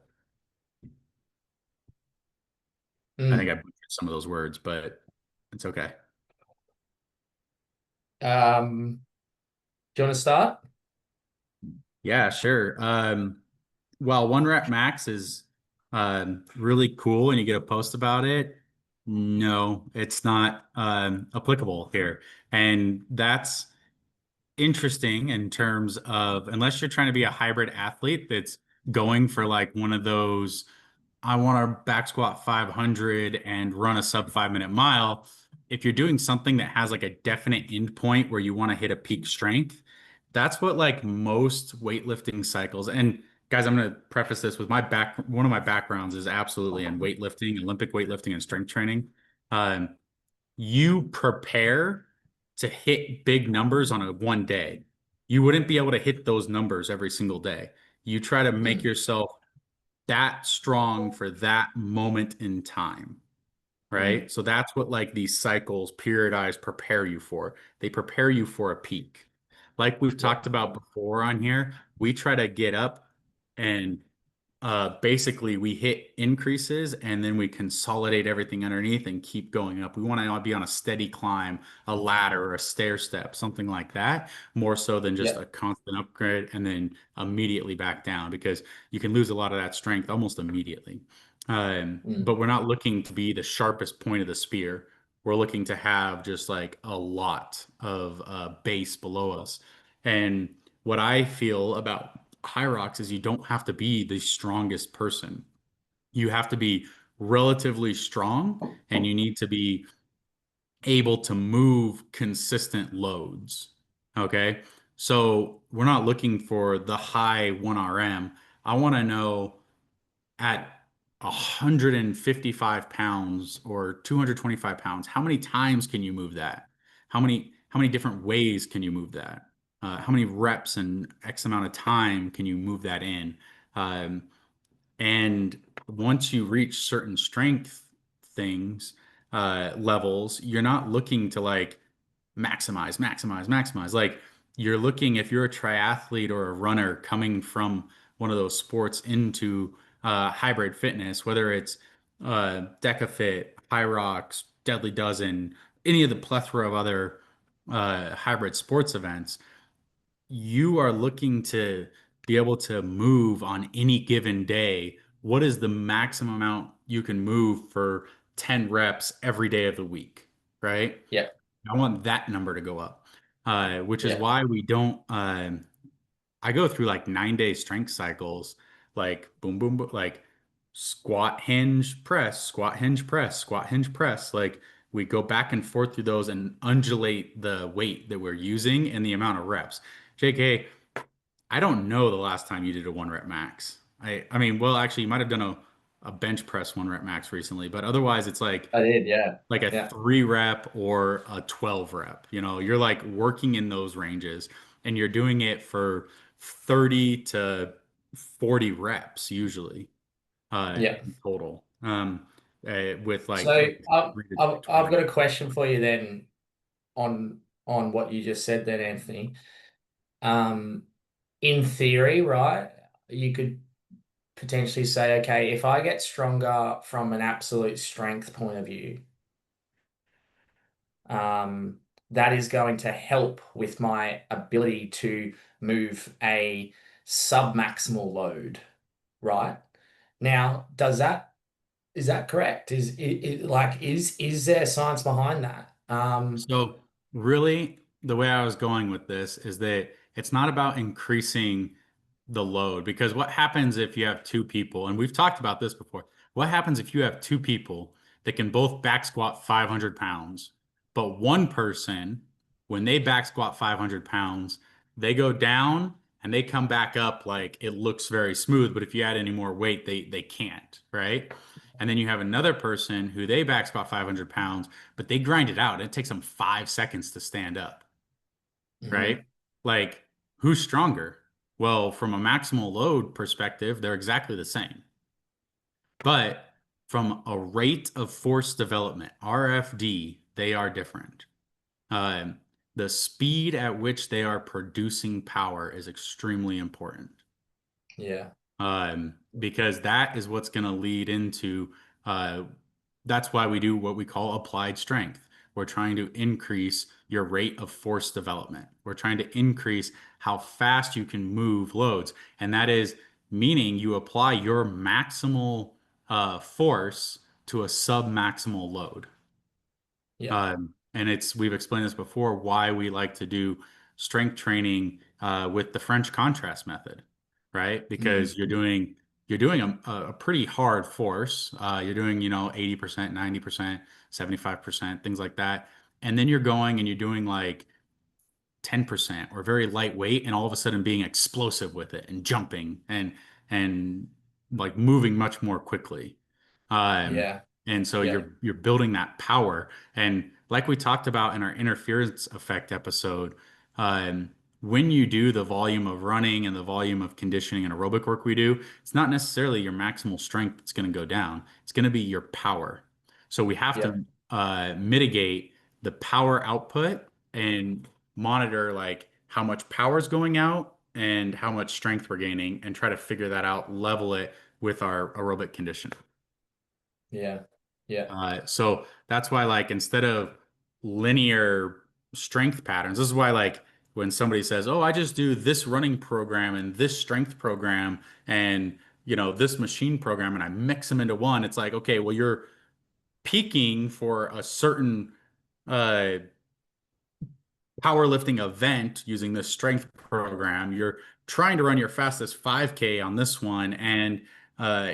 I think I mm. butchered some of those words, but it's okay. Do you want to start? Yeah, sure. Well, one rep max is really cool and you get a post about it. No, it's not applicable here. And that's interesting in terms of unless you're trying to be a hybrid athlete that's going for like one of those, I want to back squat 500 and run a sub 5 minute mile. If you're doing something that has like a definite end point where you want to hit a peak strength, that's what like most weightlifting cycles. And guys, I'm going to preface this with one of my backgrounds is absolutely in weightlifting, Olympic weightlifting and strength training. Um, you prepare to hit big numbers on a one day. You wouldn't be able to hit those numbers every single day. You try to make Mm, yourself that strong for that moment in time, mm, right? So that's what like these cycles periodized prepare you for. They prepare you for a peak. Like we've yep, talked about before on here, we try to get up and basically we hit increases and then we consolidate everything underneath and keep going up. We want to be on a steady climb, a ladder or a stair step, something like that, more so than just a yep, constant upgrade and then immediately back down because you can lose a lot of that strength almost immediately. mm, But we're not looking to be the sharpest point of the spear. We're looking to have just like a lot of base below us. And what I feel about high rocks is you don't have to be the strongest person. You have to be relatively strong and you need to be able to move consistent loads. Okay. So we're not looking for the high 1RM. I want to know at 155 pounds or 225 pounds, how many times can you move that? How many different ways can you move that? How many reps and X amount of time can you move that in? Um, and once you reach certain strength things, levels, you're not looking to like maximize, maximize, maximize. Like you're looking, if you're a triathlete or a runner coming from one of those sports into hybrid fitness, whether it's DecaFit, High Rocks, Deadly Dozen, any of the plethora of other hybrid sports events, you are looking to be able to move on any given day. What is the maximum amount you can move for 10 reps every day of the week, right? Yeah. I want that number to go up, which is Yeah. why we don't. I go through like 9 day strength cycles, like boom, boom, boom, like squat, hinge, press, squat, hinge, press, squat, hinge, press. Like we go back and forth through those and undulate the weight that we're using and the amount of reps. JK, I don't know the last time you did a 1 rep max. I mean, well, actually, you might have done a bench press 1 rep max recently, but otherwise, it's I did. Yeah. like a Yeah. 3 rep or a 12 rep. You know, you're like working in those ranges and you're doing it for 30 to 40 reps usually Yeah. in total. With like So I've, 3 to I've, I've 20. got a question for you then on what you just said then, Anthony. Um, in theory, right, you could potentially say, okay, if I get stronger from an absolute strength point of view, um, that is going to help with my ability to move a sub-maximal load, right? Now, is that correct? Is there science behind that? So really, the way I was going with this is that it's not about increasing the load because what happens if you have two people, and we've talked about this before, what happens if you have two people that can both back squat 500 pounds, but one person, when they back squat 500 pounds, they go down and they come back up like it looks very smooth, but if you add any more weight, they can't, right? And then you have another person who they back squat 500 pounds, but they grind it out. It takes them 5 seconds to stand up, right? Mhm. Like, who's stronger? Well, from a maximal load perspective, they're exactly the same. But from a rate of force development, RFD, they are different. Um, the speed at which they are producing power is extremely important. Yeah. Because that is what's going to lead into uh, that's why we do what we call applied strength. We're trying to increase your rate of force development. We're trying to increase how fast you can move loads. And that is meaning you apply your maximal force to a sub-maximal load. Yeah. And we've explained this before why we like to do strength training with the French contrast method, right? Because Mhm. you're doing a pretty hard force. You're doing, 80%, 90%, 75%, things like that. And then you're going and you're doing like 10% or very lightweight and all of a sudden being explosive with it and jumping and like moving much more quickly. Um, Yeah. and so Yeah. you're building that power. And like we talked about in our interference effect episode, um, when you do the volume of running and the volume of conditioning and aerobic work we do, it's not necessarily your maximal strength that's going to go down. It's going to be your power. So we have Yeah. to mitigate the power output and monitor like how much power is going out and how much strength we're gaining and try to figure that out, level it with our aerobic condition. Yeah. Yeah. So that's why, like, instead of linear strength patterns, this is why, like, when somebody says, "Oh, I just do this running program and this strength program and this machine program and I mix them into one," it's like, okay, well, you're peaking for a certain uh, powerlifting event using this strength program. You're trying to run your fastest 5K on this one, and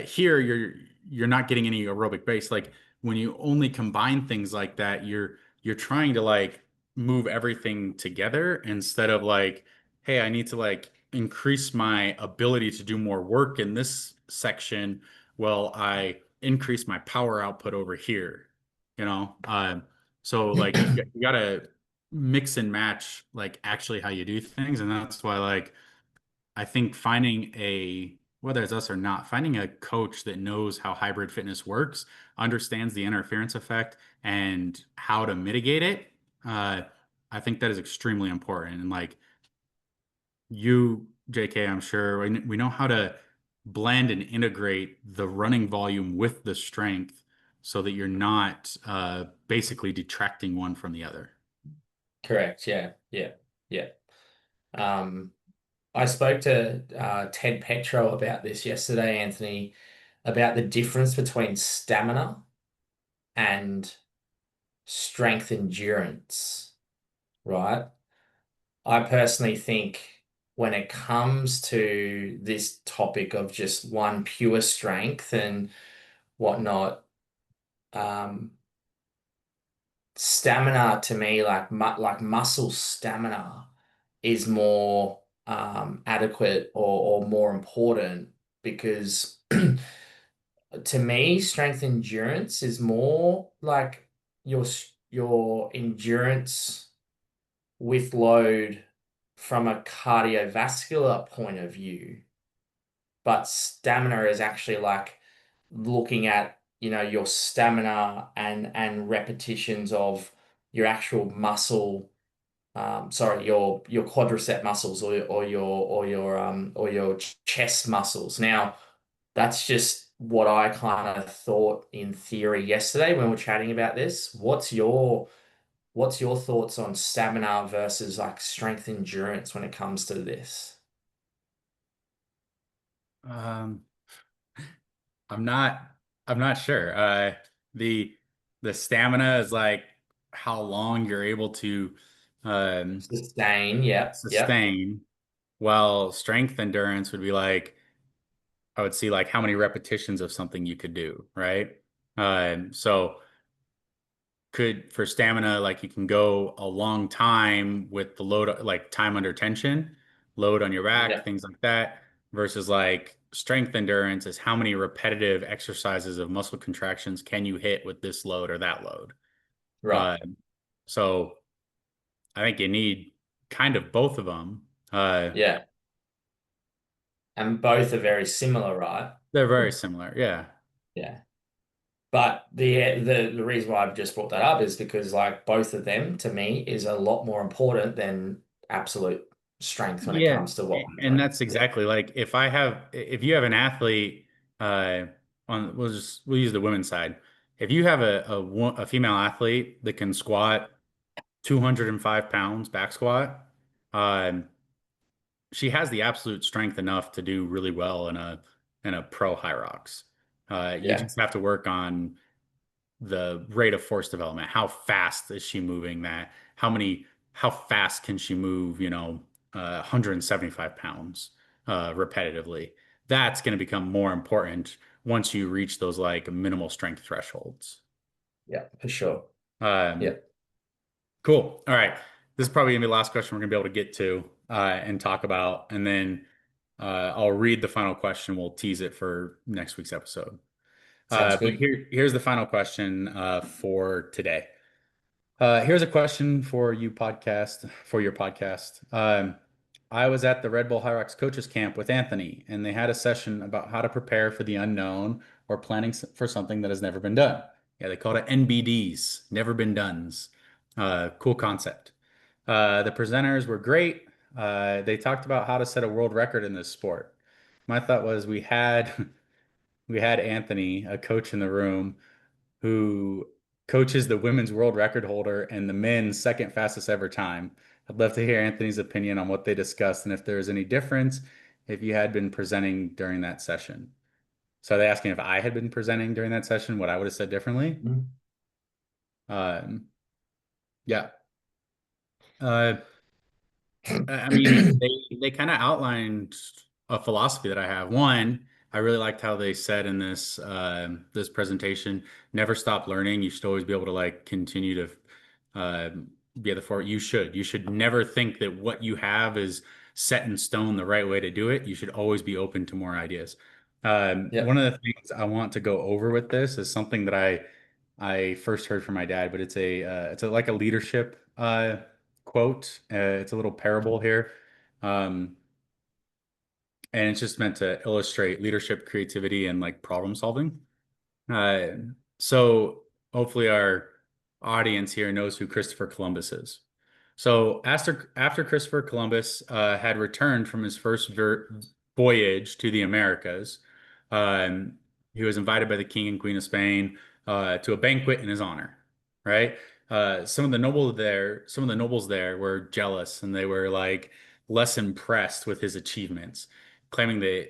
here you're not getting any aerobic base. Like when you only combine things like that, you're trying to like move everything together instead of like, hey, I need to like increase my ability to do more work in this section. Well, I increase my power output over here, you know? So like you gotta mix and match like actually how you do things. And that's why like I think finding whether it's us or not, finding a coach that knows how hybrid fitness works, understands the interference effect and how to mitigate it, uh, I think that is extremely important. And like you, JK, I'm sure we know how to blend and integrate the running volume with the strength so that you're not basically detracting one from the other. Correct. Yeah. Yeah. Yeah. Um, I spoke to Ted Petro about this yesterday, Anthony, about the difference between stamina and strength endurance, right? I personally think when it comes to this topic of just one pure strength and whatnot, um, stamina to me, like muscle stamina, is more adequate or more important because to me, strength endurance is more like your endurance with load from a cardiovascular point of view, but stamina is actually like looking at, your stamina and repetitions of your actual muscle, sorry, your quadricep muscles or your chest muscles. Now, that's just what I kind of thought in theory yesterday when we were chatting about this. What's your thoughts on stamina versus like strength endurance when it comes to this? Um, I'm not I'm not sure. The the stamina is like how long you're able to um Sustain, yep, yep, sustain, while strength endurance would be like I would see like how many repetitions of something you could do, right? So could for stamina, like you can go a long time with the load, like time under tension, load on your back, yep, things like that, versus like strength endurance is how many repetitive exercises of muscle contractions can you hit with this load or that load. right, Uh, so I think you need kind of both of them. yeah. And both are very similar, right? They're very similar. Yeah. Yeah. But the reason why I've just brought that up is because like both of them to me is a lot more important than absolute strength when it Yeah, comes to what we're and doing. that's Yeah. exactly like if you have an athlete uh we'll use the women's side. If you have a female athlete that can squat 205 pounds back squat, um she has the absolute strength enough to do really well in a pro high rocks. You Yeah. just have to work on the rate of force development. How fast is she moving that? How fast can she move, 175 pounds repetitively? That's going to become more important once you reach those like minimal strength thresholds. Yeah, for sure. Um, Yeah. cool. All right. This is probably gonna be the last question we're gonna be able to get to and talk about, and then I'll read the final question. We'll tease it for next week's episode. Sounds But good. here's the final question for today. Here's a question for your podcast. I was at the Red Bull High Rocks coaches camp with Anthony, and they had a session about how to prepare for the unknown or planning for something that has never been done. Yeah, they called it NBDs, never been dones. Cool concept. The presenters were great. They talked about how to set a world record in this sport. My thought was we had Anthony, a coach in the room, who coaches the women's world record holder and the men's second fastest ever time. I'd love to hear Anthony's opinion on what they discussed and if there was any difference if you had been presenting during that session. So they asking if I had been presenting during that session, what I would have said differently. Mhm. Um, yeah. Uh, I mean, they kind of outlined a philosophy that I have. One, I really liked how they said in this presentation, never stop learning. You should always be able to like continue to uh, be at the fore. You should never think that what you have is set in stone the right way to do it. You should always be open to more ideas. One Yep. of the things I want to go over with this is something that I first heard from my dad, but like a leadership quote. It's a little parable here. Um, and it's just meant to illustrate leadership, creativity, and like problem solving. Uh, so hopefully our audience here knows who Christopher Columbus is. So after Christopher Columbus had returned from his first voyage to the Americas, um, he was invited by the King and Queen of Spain to a banquet in his honor. Right? Some of the nobles there were jealous, and they were like less impressed with his achievements, claiming that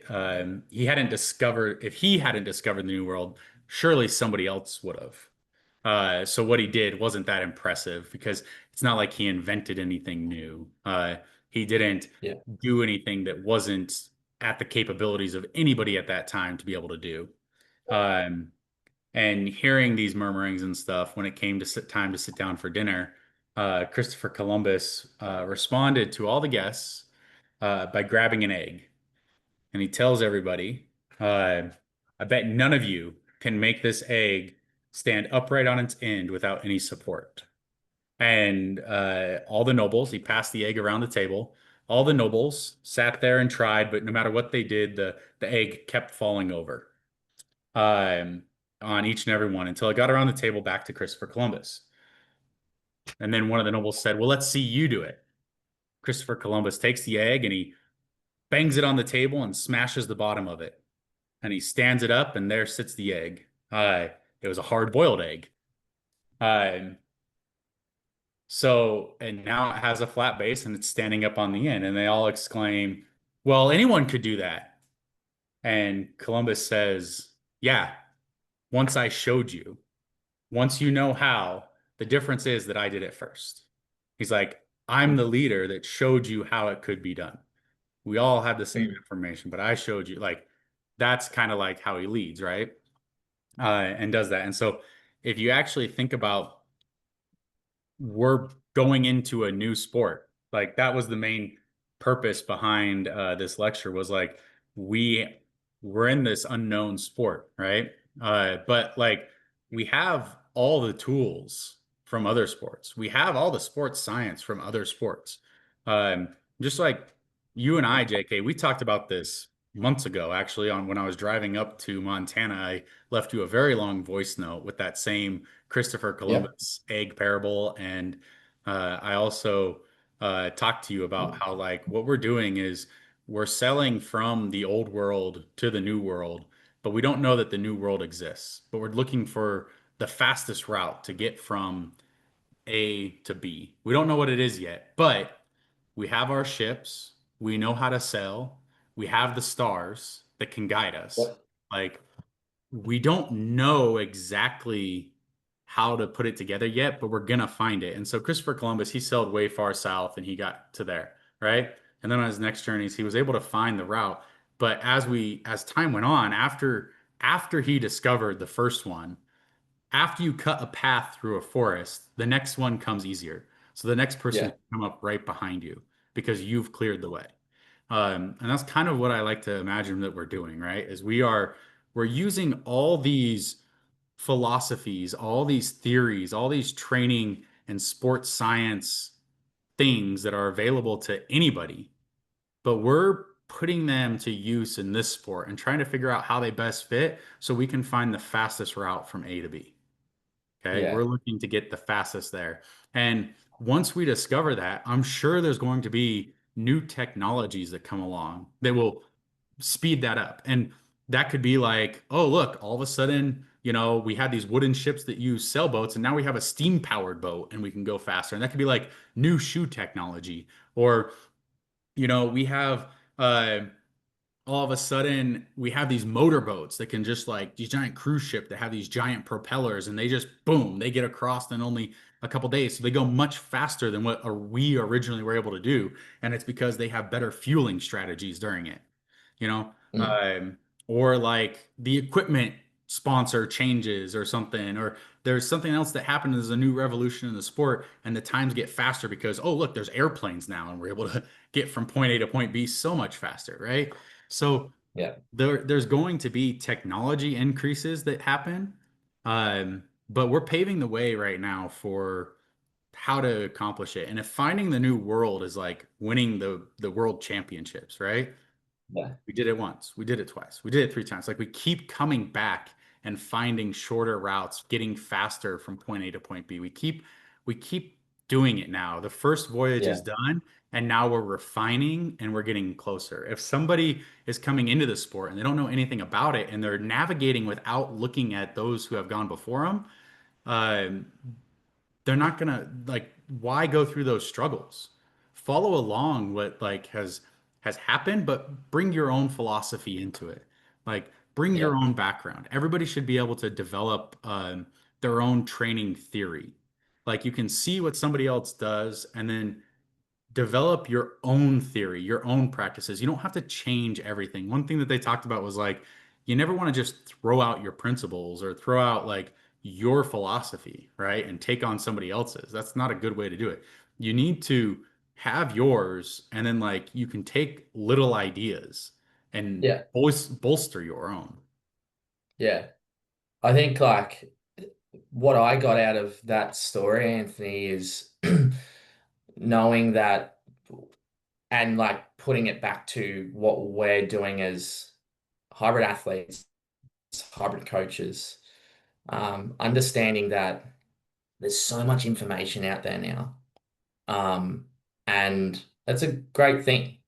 if he hadn't discovered the New World, surely somebody else would have. So what he did wasn't that impressive because it's not like he invented anything new. He didn't Yeah. do anything that wasn't at the capabilities of anybody at that time to be able to do. Um, and hearing these murmurings and stuff when it came to time to sit down for dinner, Christopher Columbus responded to all the guests by grabbing an egg. And he tells everybody, uh, I bet none of you can make this egg stand upright on its end without any support. And all the nobles, he passed the egg around the table. All the nobles sat there and tried, but no matter what they did, the egg kept falling over um, on each and every one until it got around the table back to Christopher Columbus. And then one of the nobles said, well, let's see you do it. Christopher Columbus takes the egg and he bangs it on the table and smashes the bottom of it. And he stands it up, and there sits the egg. It was a hard-boiled egg. Um, and now it has a flat base and it's standing up on the end. And they all exclaim, well, anyone could do that. And Columbus says, yeah, once I showed you, once you know how, the difference is that I did it first. He's like, I'm the leader that showed you how it could be done. We all have the same Mm. information, but I showed you. Like, that's kind of like how he leads, right? And does that. And so if you actually think about we're going into a new sport, like that was the main purpose behind this lecture was like we we're in this unknown sport, right? But like we have all the tools from other sports. We have all the sports science from other sports. Um, just like you and I, JK, we talked about this months ago, actually, on when I was driving up to Montana. I left you a very long voice note with that same Christopher Yep. Columbus egg parable. And I also talked to you about how, like, what we're doing is we're selling from the old world to the new world, but we don't know that the new world exists. But we're looking for the fastest route to get from A to B. We don't know what it is yet, but we have our ships. We know how to sail. We have the stars that can guide us. Yep. Like, we don't know exactly how to put it together yet, but we're gonna find it. And so Christopher Columbus, he sailed way far south and he got to there, right? And then on his next journeys, he was able to find the route. But as time went on, after he discovered the first one, after you cut a path through a forest, the next one comes easier. So the next person Yeah. can come up right behind you because you've cleared the way. And that's kind of what I like to imagine that we're doing, right? Is we're using all these philosophies, all these theories, all these training and sports science things that are available to anybody, but we're putting them to use in this sport and trying to figure out how they best fit so we can find the fastest route from A to B. Okay. We're Yeah. looking to get the fastest there. And once we discover that, I'm sure there's going to be new technologies that come along that will speed that up. And that could be like, oh, look, all of a sudden, we had these wooden ships that use sailboats, and now we have a steam powered boat and we can go faster. And that could be like new shoe technology. Or, we have all of a sudden we have these motorboats that can just like these giant cruise ship that have these giant propellers and they just boom, they get across in only a couple days. So they go much faster than what we originally were able to do. And it's because they have better fueling strategies during it, you know? Mm. Um, or like the equipment sponsor changes or something, or there's something else that happened. There's a new revolution in the sport, and the times get faster because, oh, look, there's airplanes now, and we're able to get from point A to point B so much faster, right? So Yeah. there's going to be technology increases that happen, but we're paving the way right now for how to accomplish it. And if finding the new world is like winning the world championships, right? Yeah. We did it once, we did it twice, we did it three times. Like we keep coming back and finding shorter routes, getting faster from point A to point B. We keep doing it now. The first voyage is Yeah. done, and now we're refining and we're getting closer. If somebody is coming into the sport and they don't know anything about it and they're navigating without looking at those who have gone before them, um, they're not gonna like why go through those struggles? Follow along what like has happened, but bring your own philosophy into it. Like bring Yeah. your own background. Everybody should be able to develop their own training theory. Like you can see what somebody else does and then develop your own theory, your own practices. You don't have to change everything. One thing that they talked about was like, you never want to just throw out your principles or throw out like your philosophy, right? And take on somebody else's. That's not a good way to do it. You need to have yours and then like you can take little ideas and Yeah. bolster your own. Yeah. I think like what I got out of that story, Anthony, is knowing that and like putting it back to what we're doing as hybrid athletes, hybrid coaches, understanding that there's so much information out there now. Um, and that's a great thing.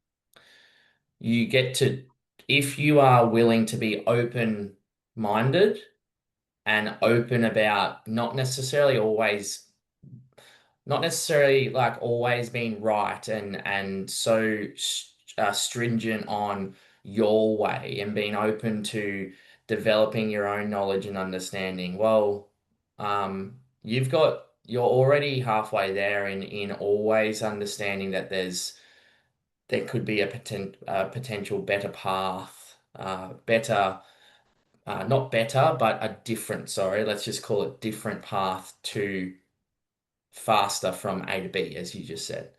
You get to, if you are willing to be open-minded and open about not necessarily like always being right and so stringent on your way and being open to developing your own knowledge and understanding. Well, you're already halfway there in always understanding that there could be a potential better path, better. Not better, but a different, sorry, let's just call it different path to faster from A to B, as you just said.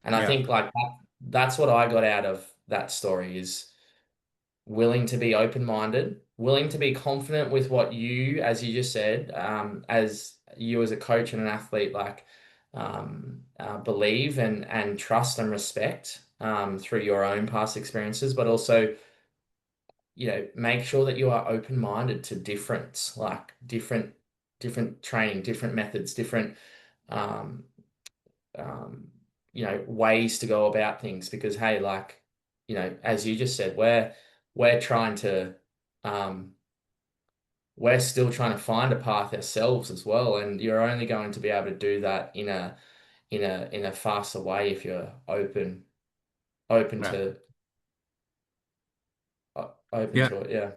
And I Yeah. think like that's what I got out of that story is willing to be open-minded, willing to be confident with what you, as you just said, as you as a coach and an athlete, like believe and trust and respect through your own past experiences, but also, make sure that you are open-minded to difference, like different training, different methods, different um, ways to go about things because hey, like, as you just said, we're trying to um we're still trying to find a path ourselves as well. And you're only going to be able to do that in a faster way if you're open Yeah. to open Yeah. to it. Yeah.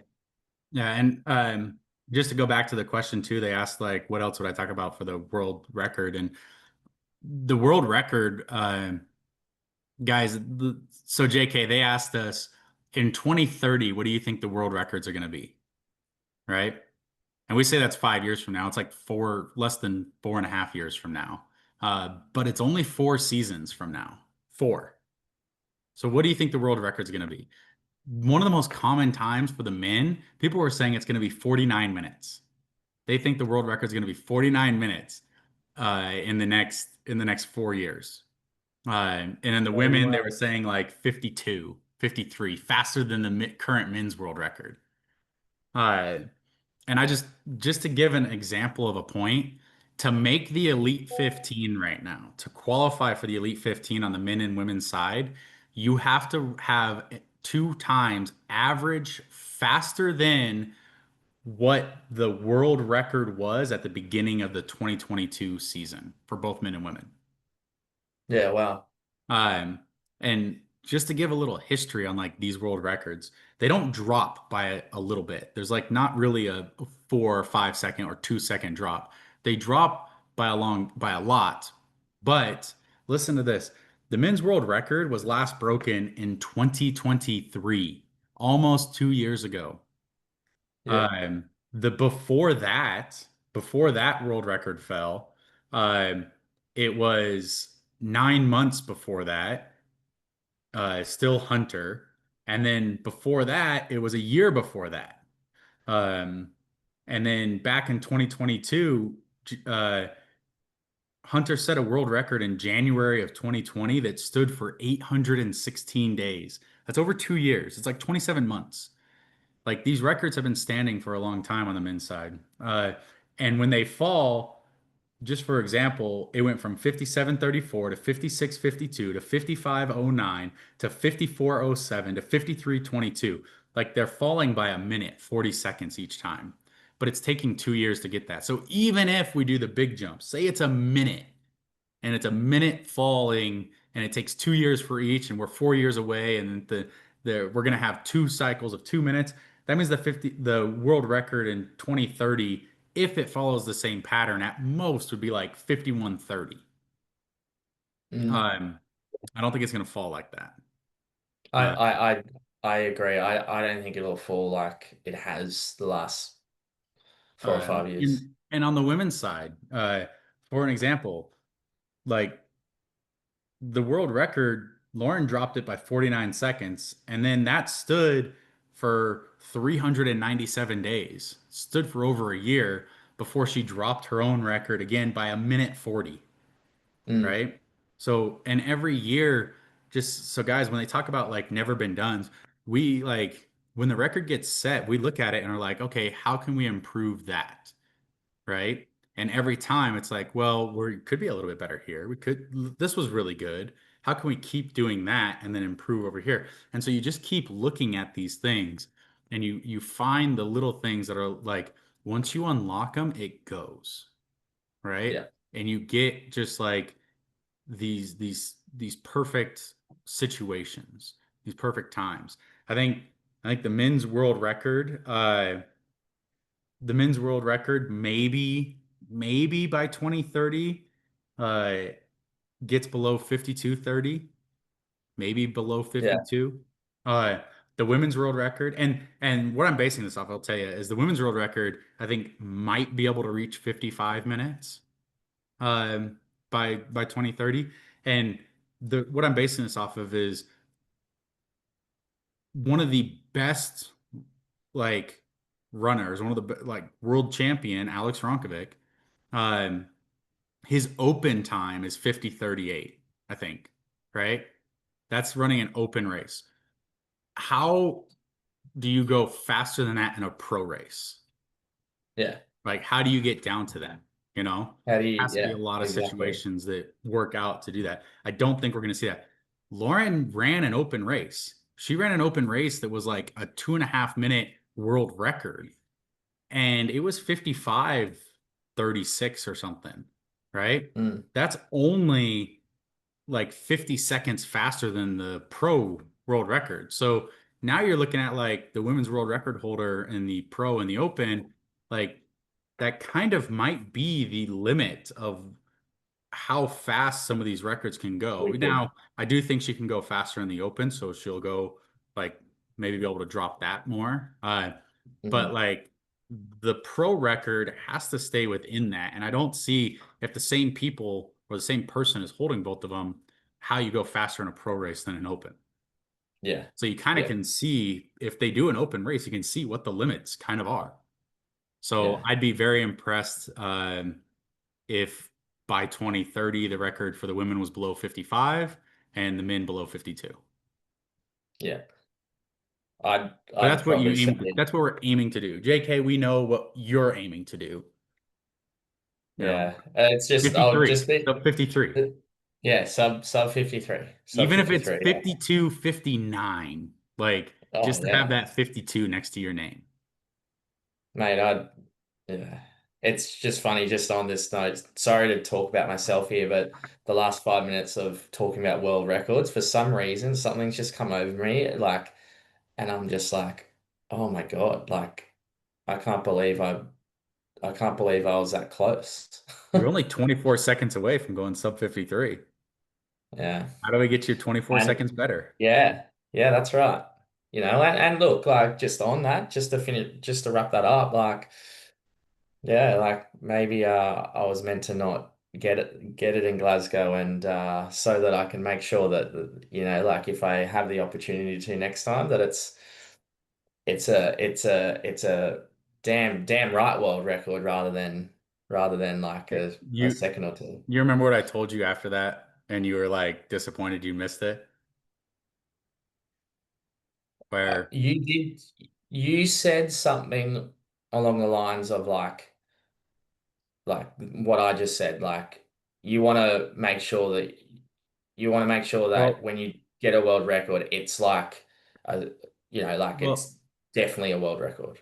Yeah. And just to go back to the question too, they asked like, what else would I talk about for the world record? And the world record, guys, so JK, they asked us in 2030, what do you think the world records are going to be? Right? And we say that's 5 years from now. It's like less than 4.5 years from now. But it's only 4 seasons from now. Four. So what do you think the world record is going to be? One of the most common times for the men, people were saying it's going to be 49 minutes. They think the world record is going to be 49 minutes in the next 4 years. And in the Oh, women, they were wow. saying like 52, 53, faster than the current men's world record. Uh, and I just to give an example of a point, to make the Elite 15 right now, to qualify for the Elite 15 on the men and women's side, you have to have 2 times average faster than what the world record was at the beginning of the 2022 season for both men and women. Yeah, wow. Um, and just to give a little history on like these world records, they don't drop by a little bit. There's like not really a 4 or 5 second or 2 second drop. They drop by a lot. But listen to this. The men's world record was last broken in 2023, almost 2 years ago. Yeah. The before that world record fell, um, it was 9 months before that, still Hunter, and then before that, it was a year before that. Um, and then back in 2022, Hunter set a world record in January of 2020 that stood for 816 days. That's over 2 years. It's like 27 months. Like these records have been standing for a long time on the men's side. And when they fall, just for example, it went from 57:34 to 56:52 to 55:09 to 54:07 to 53:22. Like they're falling by a minute, 40 seconds each time. But it's taking 2 years to get that. So even if we do the big jump, say it's a minute and it's a minute falling and it takes 2 years for each and we're 4 years away and we're going to have two cycles of 2 minutes. That means the world record in 2030, if it follows the same pattern, at most would be like 51:30. Mm. um I don't think it's going to fall like that. I, uh, I, I, I agree. I don't think it'll fall like it has the last 4 or 5 years. and on the women's side, for an example, like the world record, Lauren dropped it by 49 seconds, and then that stood for 397 days, stood for over a year before she dropped her own record again by a minute 40, Mm. right? So, and every year, just so guys, when they talk about like never been done, we like when the record gets set, we look at it and are like, okay, how can we improve that? Right? And every time it's like, well, we could be a little bit better here. This was really good. How can we keep doing that and then improve over here? And so you just keep looking at these things and you find the little things that are like, once you unlock them, it goes, right? Yeah. And you get just like these perfect situations, these perfect times. I think I think the men's world record maybe by 2030 uh gets below 52:30, maybe below Yeah. 52. uh the women's world record, and what I'm basing this off, I'll tell you, is the women's world record I think might be able to reach 55 minutes um by 2030. And the what I'm basing this off of is one of the best like runners, one of like world champion Alex Ronkovic. um His open time is 50:38, I think, right? That's running an open race. How do you go faster than that in a pro race? Yeah. Like, how do you get down to that? You know, How do you, has to be a yeah, lot of exactly. situations that work out to do that. I don't think we're going to see that. Lauren ran an open race. She ran an open race that was like a 2.5 minute world record, and it was 55:36 or something, right? Mm. That's only like 50 seconds faster than the pro world record. So now you're looking at like the women's world record holder in the pro and the open, like that kind of might be the limit of how fast some of these records can go. We could. Now, I do think she can go faster in the open, so she'll go like maybe be able to drop that more. But Mhm. like the pro record has to stay within that. And I don't see, if the same people or the same person is holding both of them, how you go faster in a pro race than an open. Yeah. So you kind of Yeah. can see, if they do an open race, you can see what the limits kind of are. So Yeah. I'd be very impressed if by 2030 the record for the women was below 55 and the men below 52. Yeah. I'd But I'd probably say that's what we're aiming to do. JK, we know what you're aiming to do, you know. yeah. It's just I would 53, just be sub 53. yeah, sub 53. Sub Even if it's 53. Yeah. 52, 59, like Oh just to have yeah. that 52 next to your name. Mate, I yeah. It's just funny just on this note. Sorry to talk about myself here, but the last 5 minutes of talking about world records, for some reason, something's just come over me, like, and I'm just like, oh my God, like I can't believe I can't believe I was that close. You're only 24 seconds away from going sub 53. Yeah. How do we get you 24 And seconds better? yeah, yeah, that's right. and look, like just on that, just to finish, just to wrap that up, like, yeah, like maybe I was meant to not get it in Glasgow, and so that I can make sure that, like if I have the opportunity to next time, that it's a damn right world record rather than like a You second or two. you remember what I told you after that, and you were like disappointed you missed it? Where You said something along the lines of like what I just said, like you want to make sure that you want to make sure that well when you get a world record, it's like a, like well it's definitely a world record.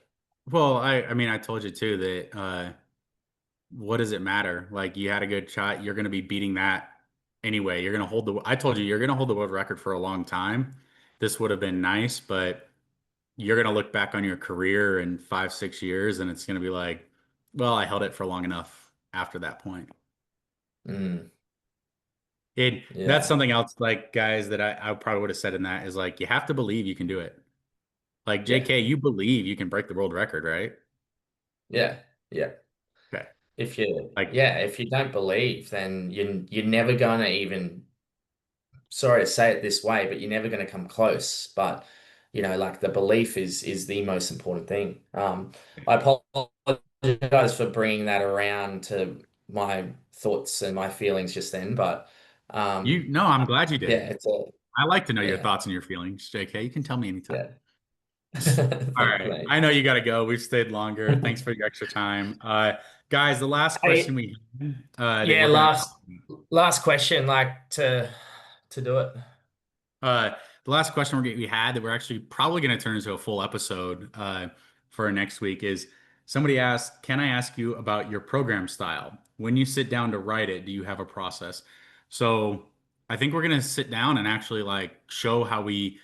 I mean I told you too that what does it matter? Like you had a good shot, you're going to be beating that anyway. You're going to hold the I told you you're going to hold the world record for a long time. This would have been nice, but you're going to look back on your career in 5, 6 years and it's going to be like, well, I held it for long enough after that point. Mm, That's yeah, something else, like guys, that I probably would have said in that is like, you have to believe you can do it. Like yeah, JK, you believe you can break the world record, right? yeah, yeah. Okay. Like If you don't believe, then you're never gonna even, sorry to say it this way, but you're never gonna come close. But like the belief is the most important thing. I apologize for bringing that around to my thoughts and my feelings just then, but no, I'm glad you yeah, did. it's a I like to know your yeah, thoughts and your feelings, JK. You can tell me anytime. yeah. All Thank you, right. mate. I know you got to go. We've stayed longer. Thanks for your extra time. Guys, the last question Hey, we had, that yeah, we're going to talk last question, like to do it. Uh, the last question we had that we're actually probably going to turn into a full episode for next week is somebody asked, can I ask you about your program style? When you sit down to write it, do you have a process? So I think we're going to sit down and actually like show how we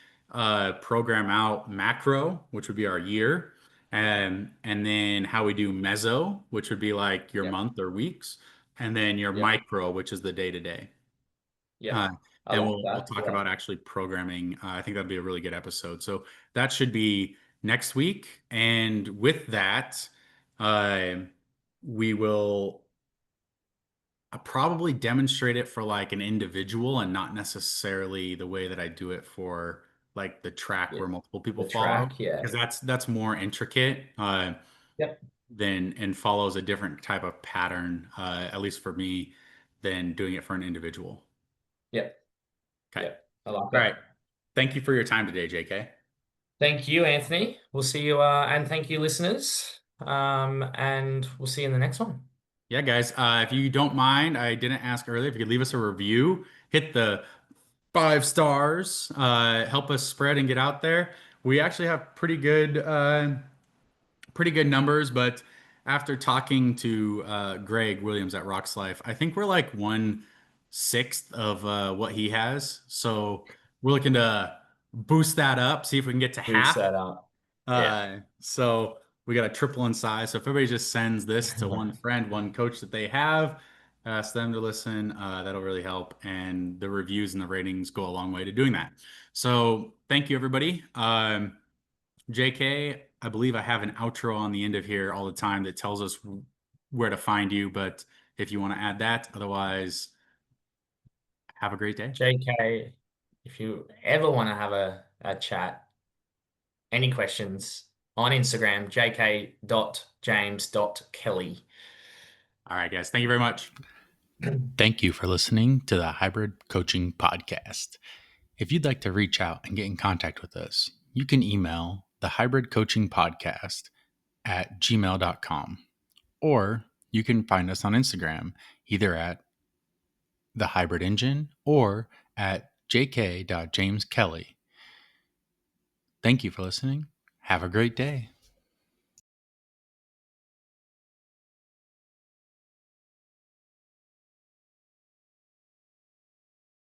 program out macro, which would be our year, and then how we do meso, which would be like your Yep, month or weeks, and then your yep, micro, which is the day to day. yep. Uh, I and like we'll that. talk Yeah. about actually programming. I think that'd be a really good episode. So that should be next week. And with that, uh, we will probably demonstrate it for like an individual and not necessarily the way that I do it for like the track Yeah. where multiple people The follow, track, yeah. because that's more intricate Yep, than and follows a different type of pattern, at least for me, than doing it for an individual. yep, Okay. yep. I like All right. it. Thank you for your time today, JK. Thank you, Anthony. We'll see you, and thank you, listeners. And we'll see you in the next one. Yeah, guys, if you don't mind, I didn't ask earlier if you could leave us a review, hit the 5 stars, help us spread and get out there. We actually have pretty good numbers, but after talking to Greg Williams at Rocks Life, I think we're like 1/6 of what he has. So we're looking to boost that up, see if we can get to Boost half. that up. Yeah. So we got to triple in size. So if everybody just sends this to one friend, one coach that they have, ask them to listen, that'll really help. And the reviews and the ratings go a long way to doing that. So thank you, everybody. JK, I believe I have an outro on the end of here all the time that tells us where to find you. But if you want to add that, otherwise, have a great day. JK, if you ever want to have a chat, any questions on Instagram, jk.james.kelly. All right, guys. Thank you very much. Thank you for listening to the Hybrid Coaching Podcast. If you'd like to reach out and get in contact with us, you can email the Hybrid Coaching Podcast at gmail.com, or you can find us on Instagram either at the Hybrid Engine or at jk.jameskelly. Thank you for listening. Have a great day.